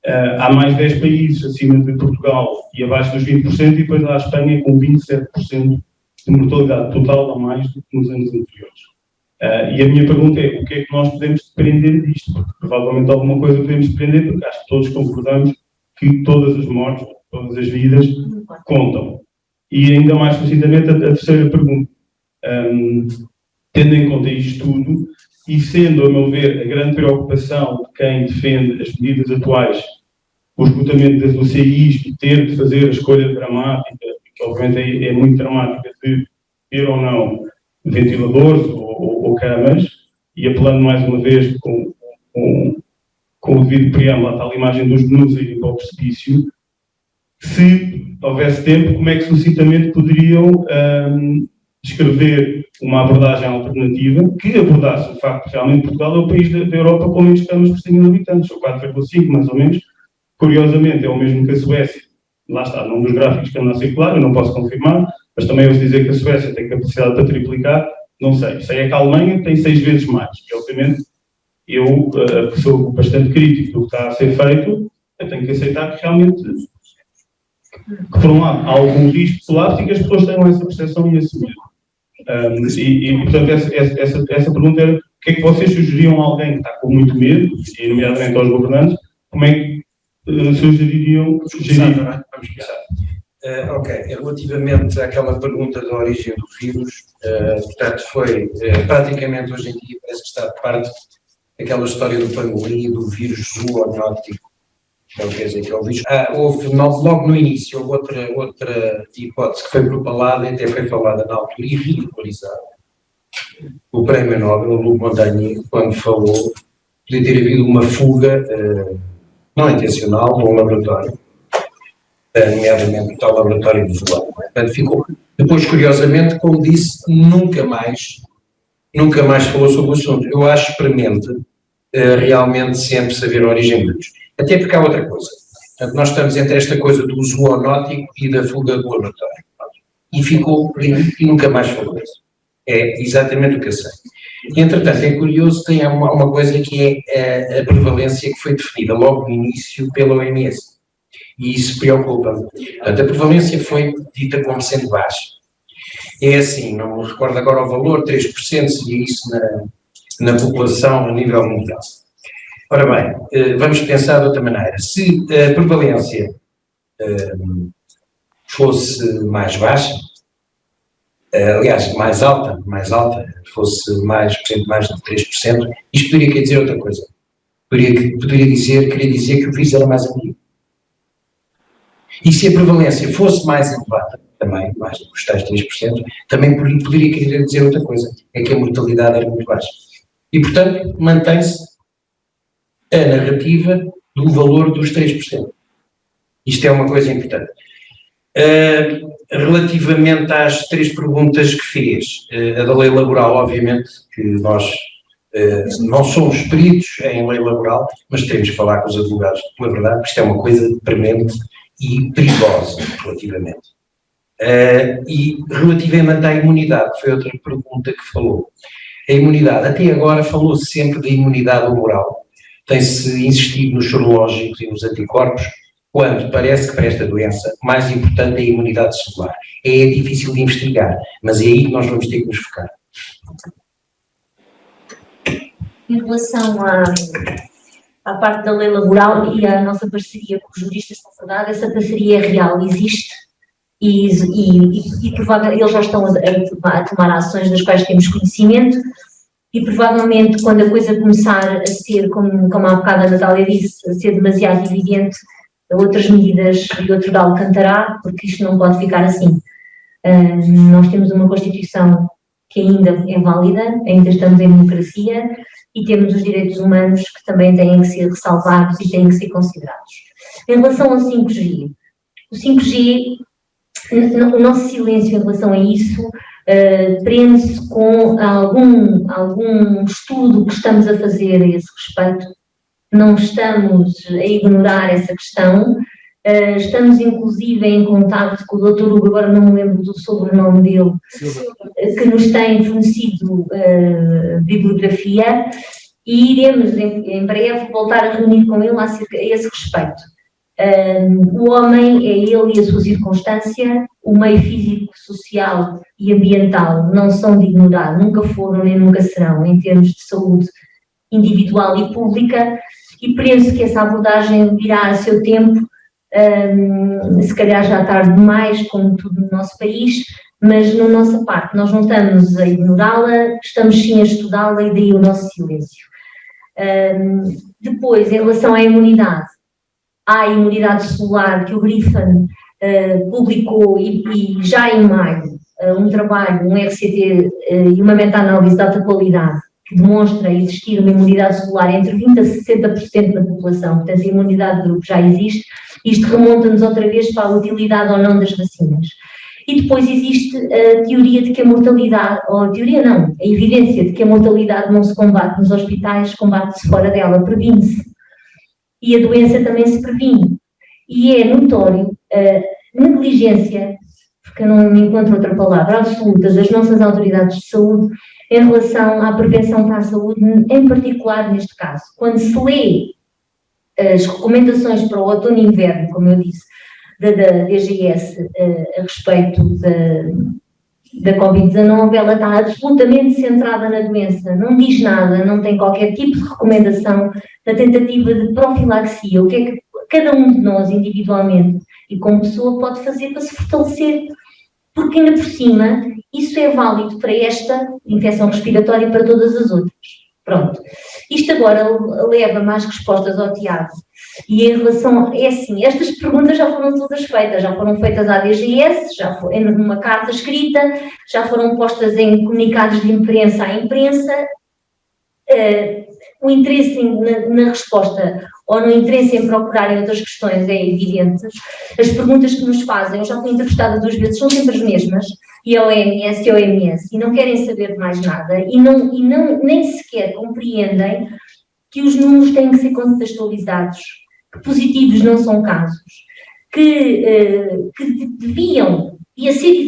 Há mais 10 países acima de Portugal e abaixo dos 20%, e depois há a Espanha com 27% de mortalidade total a mais do que nos anos anteriores. E a minha pergunta é, o que é que nós podemos depender disto? Porque provavelmente alguma coisa podemos depender, porque acho que todos concordamos que todas as mortes, todas as vidas contam. E ainda mais precisamente a terceira pergunta. Tendo em conta isto tudo, e sendo, a meu ver, a grande preocupação de quem defende as medidas atuais, o esgotamento das UCIs e ter de fazer a escolha dramática, que obviamente é muito dramática, de ter ou não ventiladores ou camas, e apelando mais uma vez com o devido preâmbulo à tal imagem dos menus a irem para o precipício, se houvesse tempo, como é que sucintamente poderiam descrever uma abordagem alternativa que abordasse o facto de realmente Portugal é o país da Europa com menos camas por 100 mil habitantes, ou 4,5 mais ou menos. Curiosamente é o mesmo que a Suécia, lá está, num dos gráficos que anda a circular, eu não posso confirmar, mas também ouço dizer que a Suécia tem capacidade para triplicar, não sei. Sei é que a Alemanha tem 6 vezes mais, e obviamente eu, que sou bastante crítico do que está a ser feito, eu tenho que aceitar que realmente, que por um lado, há algum risco solástico e as pessoas tenham essa percepção e assumir. Portanto, essa pergunta era, o que é que vocês sugeriam a alguém que está com muito medo, e nomeadamente aos governantes, como é que sugeririam gerir? Vamos começar. Ok, relativamente àquela pergunta da origem do vírus, portanto, foi praticamente hoje em dia parece que está de parte aquela história do pangolim e do vírus zoonótico. Então, quer dizer, que é o vírus. Houve, logo no início, houve outra hipótese que foi propalada e até foi falada na altura e ridicularizada. O Prémio Nobel, o Luc Montagnier, quando falou, podia ter havido uma fuga não intencional de um laboratório, nomeadamente o tal laboratório de Wuhan. Portanto, ficou. Depois, curiosamente, como disse, nunca mais falou sobre o assunto. Eu acho premente realmente sempre saber a origem do vírus. Até porque há outra coisa. Portanto, nós estamos entre esta coisa do zoonótico e da fuga do laboratório. E ficou, e nunca mais falou isso. É exatamente o que eu sei. Entretanto, é curioso, tem uma coisa que é a prevalência que foi definida logo no início pela OMS. E isso preocupa-me. Portanto, a prevalência foi dita como sendo baixa. É assim, não me recordo agora o valor, 3% seria isso na população a nível mundial. Ora bem, vamos pensar de outra maneira. Se a prevalência fosse mais baixa, aliás, mais alta, fosse mais de 3%, isto poderia dizer outra coisa. Queria dizer que o vírus era mais antigo. E se a prevalência fosse mais elevada, também, mais do que os tais 3%, também poderia querer dizer outra coisa, é que a mortalidade era muito baixa. E, portanto, mantém-se a narrativa do valor dos 3%. Isto é uma coisa importante. Relativamente às 3 perguntas que fez, a da lei laboral, obviamente, que nós não somos peritos em lei laboral, mas temos que falar com os advogados, pela verdade, porque isto é uma coisa premente e perigosa, relativamente. E relativamente à imunidade, que foi outra pergunta que falou. A imunidade, até agora falou-se sempre da imunidade humoral. Tem-se insistido nos sorológicos e nos anticorpos, quando parece que para esta doença o mais importante é a imunidade celular. É difícil de investigar, mas é aí que nós vamos ter que nos focar. Em relação à parte da lei laboral e à nossa parceria com os juristas da faculdade, essa parceria é real, existe e provavelmente eles já estão a tomar ações das quais temos conhecimento e provavelmente quando a coisa começar a ser, como há bocado a Natália disse, a ser demasiado evidente, outras medidas e outro galo cantará, porque isto não pode ficar assim. Nós temos uma Constituição que ainda é válida, ainda estamos em democracia e temos os direitos humanos que também têm que ser ressalvados e têm que ser considerados. Em relação ao 5G, o 5G, o nosso silêncio em relação a isso prende-se com algum estudo que estamos a fazer a esse respeito. Não estamos a ignorar essa questão, estamos inclusive em contato com o Dr. Hugo, agora não me lembro do sobrenome dele, que nos tem fornecido bibliografia e iremos em breve voltar a reunir com ele a esse respeito. O homem é ele e a sua circunstância, o meio físico, social e ambiental não são de ignorar, nunca foram nem nunca serão, em termos de saúde individual e pública, e penso que essa abordagem virá a seu tempo, se calhar já tarde demais, como tudo no nosso país, mas na nossa parte nós não estamos a ignorá-la, estamos sim a estudá-la e daí o nosso silêncio. Depois, em relação à imunidade, há a imunidade celular que o Griffin publicou e já em maio um trabalho, um RCT e uma meta-análise de alta qualidade que demonstra existir uma imunidade celular entre 20% a 60% da população, portanto a imunidade de grupo já existe. Isto remonta-nos outra vez para a utilidade ou não das vacinas. E depois existe a teoria de que a mortalidade, ou a teoria não, a evidência de que a mortalidade não se combate nos hospitais, combate-se fora dela, previne-se. E a doença também se previne. E é notório a negligência, porque eu não me encontro outra palavra, absoluta das nossas autoridades de saúde em relação à prevenção para a saúde, em particular neste caso. Quando se lê as recomendações para o outono e inverno, como eu disse, da DGS a respeito da Covid-19, ela está absolutamente centrada na doença, não diz nada, não tem qualquer tipo de recomendação na tentativa de profilaxia, o que é que cada um de nós individualmente e como pessoa pode fazer para se fortalecer, porque ainda por cima isso é válido para esta infecção respiratória e para todas as outras. Pronto. Isto agora leva-me às respostas ao Tiago. E em relação, é assim, estas perguntas já foram todas feitas, já foram feitas à DGS, já foi numa carta escrita, já foram postas em comunicados de imprensa à imprensa. O interesse na resposta ou no interesse em procurarem outras questões é evidente. As perguntas que nos fazem, eu já fui entrevistada 2 vezes, são sempre as mesmas, e a OMS e a OMS, e não querem saber de mais nada, e nem sequer compreendem que os números têm que ser contextualizados, que positivos não são casos, que deviam,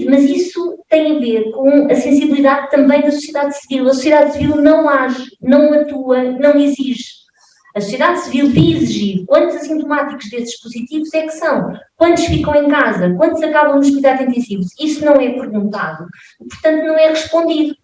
mas isso tem a ver com a sensibilidade também da sociedade civil. A sociedade civil não age, não atua, não exige. A sociedade civil devia exigir quantos assintomáticos desses positivos é que são, quantos ficam em casa, quantos acabam nos cuidados intensivos. Isso não é perguntado, portanto não é respondido.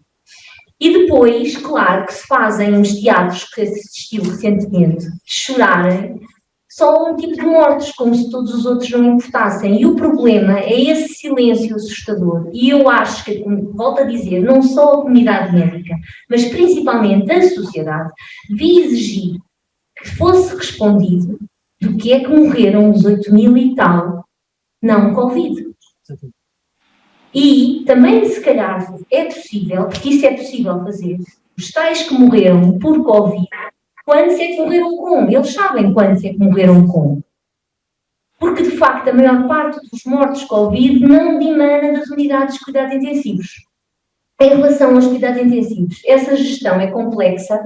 E depois, claro, que se fazem uns teatros que se assistiu recentemente, de chorarem, só um tipo de mortes, como se todos os outros não importassem. E o problema é esse silêncio assustador. E eu acho que, volto a dizer, não só a comunidade médica, mas principalmente a sociedade, devia exigir que fosse respondido do que é que morreram os 8.000 e tal, não Covid. E também, se calhar, é possível, porque isso é possível fazer, os tais que morreram por Covid, quantos é que morreram com? Eles sabem quantos é que morreram com. Porque, de facto, a maior parte dos mortos Covid não dimana das unidades de cuidados intensivos. Em relação aos cuidados intensivos, essa gestão é complexa,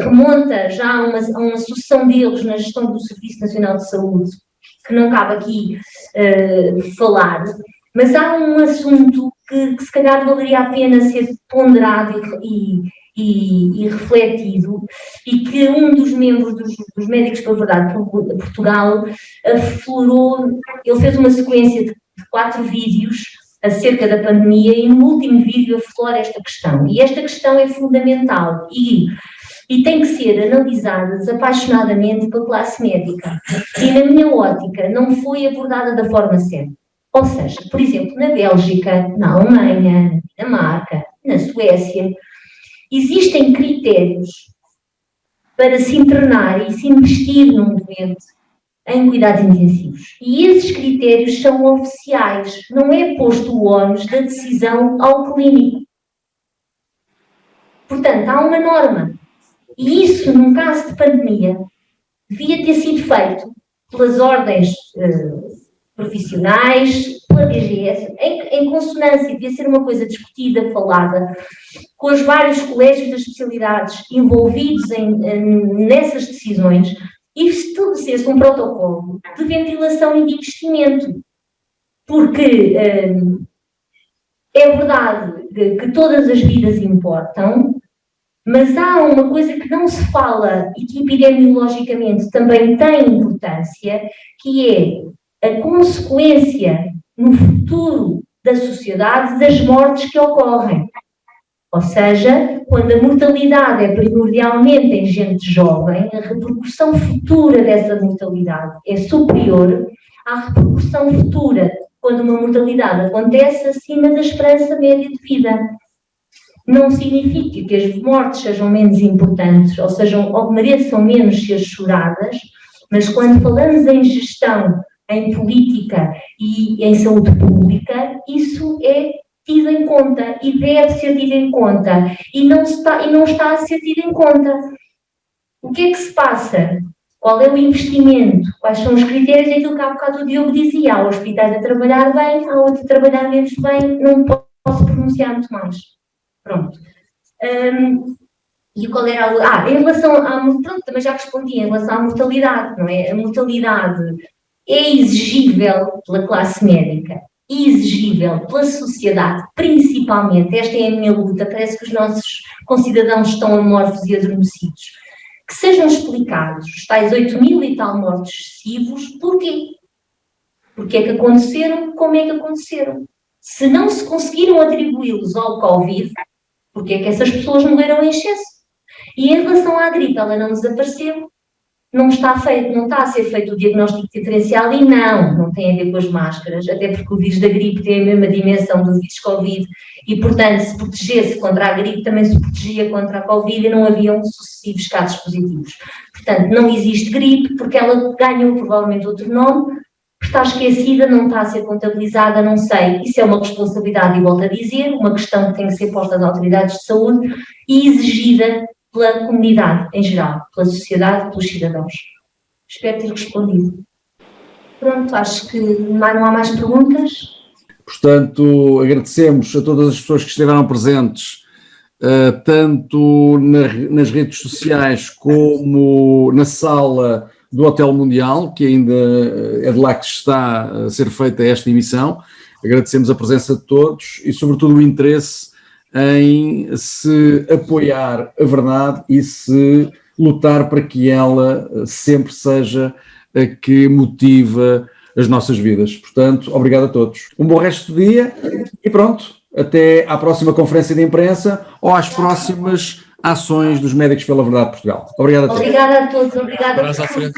remonta já a uma sucessão deles na gestão do Serviço Nacional de Saúde, que não cabe aqui falar, mas há um assunto que se calhar valeria a pena ser ponderado e refletido, e que um dos membros dos Médicos pela Verdade de Portugal aflorou. Ele fez uma sequência de 4 vídeos acerca da pandemia e no último vídeo aflora esta questão. E esta questão é fundamental e tem que ser analisada desapaixonadamente pela classe médica. E na minha ótica não foi abordada da forma certa. Ou seja, por exemplo, na Bélgica, na Alemanha, na Dinamarca, na Suécia, existem critérios para se internar e se investir num doente em cuidados intensivos. E esses critérios são oficiais, não é posto o ónus da decisão ao clínico. Portanto, há uma norma. E isso, num caso de pandemia, devia ter sido feito pelas ordens profissionais, pela DGS, em consonância, devia ser uma coisa discutida, falada, com os vários colégios das especialidades envolvidos nessas decisões, e estabelecesse um protocolo de ventilação e de investimento. Porque é verdade que todas as vidas importam, Mas há uma coisa que não se fala e que epidemiologicamente também tem importância, que é a consequência no futuro da sociedade das mortes que ocorrem. Ou seja, quando a mortalidade é primordialmente em gente jovem, a repercussão futura dessa mortalidade é superior à repercussão futura quando uma mortalidade acontece acima da esperança média de vida. Não significa que as mortes sejam menos importantes ou que mereçam menos ser choradas, mas quando falamos em gestão, em política e em saúde pública, isso é tido em conta e deve ser tido em conta e não está a ser tido em conta. O que é que se passa? Qual é o investimento? Quais são os critérios? Aquilo que há bocado o Diogo dizia, há hospitais a trabalhar bem, há outros a trabalhar menos bem, não posso pronunciar muito mais. Pronto. E qual era em relação à... Pronto, também já respondi, em relação à mortalidade, não é? A mortalidade é exigível pela classe médica, exigível pela sociedade, principalmente, esta é a minha luta, parece que os nossos concidadãos estão amorfos e adormecidos, que sejam explicados os tais 8.000 e tal mortos excessivos, porquê? Porque é que aconteceram, como é que aconteceram? Se não se conseguiram atribuí-los ao Covid, porque é que essas pessoas morreram em excesso? E em relação à gripe, ela não desapareceu, não está a ser feito o diagnóstico diferencial e não tem a ver com as máscaras, até porque o vírus da gripe tem a mesma dimensão do vírus Covid e, portanto, se protegesse contra a gripe, também se protegia contra a Covid e não haviam sucessivos casos positivos. Portanto, não existe gripe porque ela ganhou provavelmente outro nome, está esquecida, não está a ser contabilizada, não sei. Isso é uma responsabilidade, e volto a dizer, uma questão que tem que ser posta às autoridades de saúde e exigida pela comunidade em geral, pela sociedade, pelos cidadãos. Espero ter respondido. Pronto, acho que não há mais perguntas. Portanto, agradecemos a todas as pessoas que estiveram presentes, tanto nas redes sociais como na sala do Hotel Mundial, que ainda é de lá que está a ser feita esta emissão. Agradecemos a presença de todos e, sobretudo, o interesse em se apoiar a verdade e se lutar para que ela sempre seja a que motiva as nossas vidas. Portanto, obrigado a todos. Um bom resto de dia e pronto, até à próxima conferência de imprensa ou às próximas ações dos Médicos pela Verdade de Portugal. Obrigado a todos. Obrigada a todos. Obrigada a todos.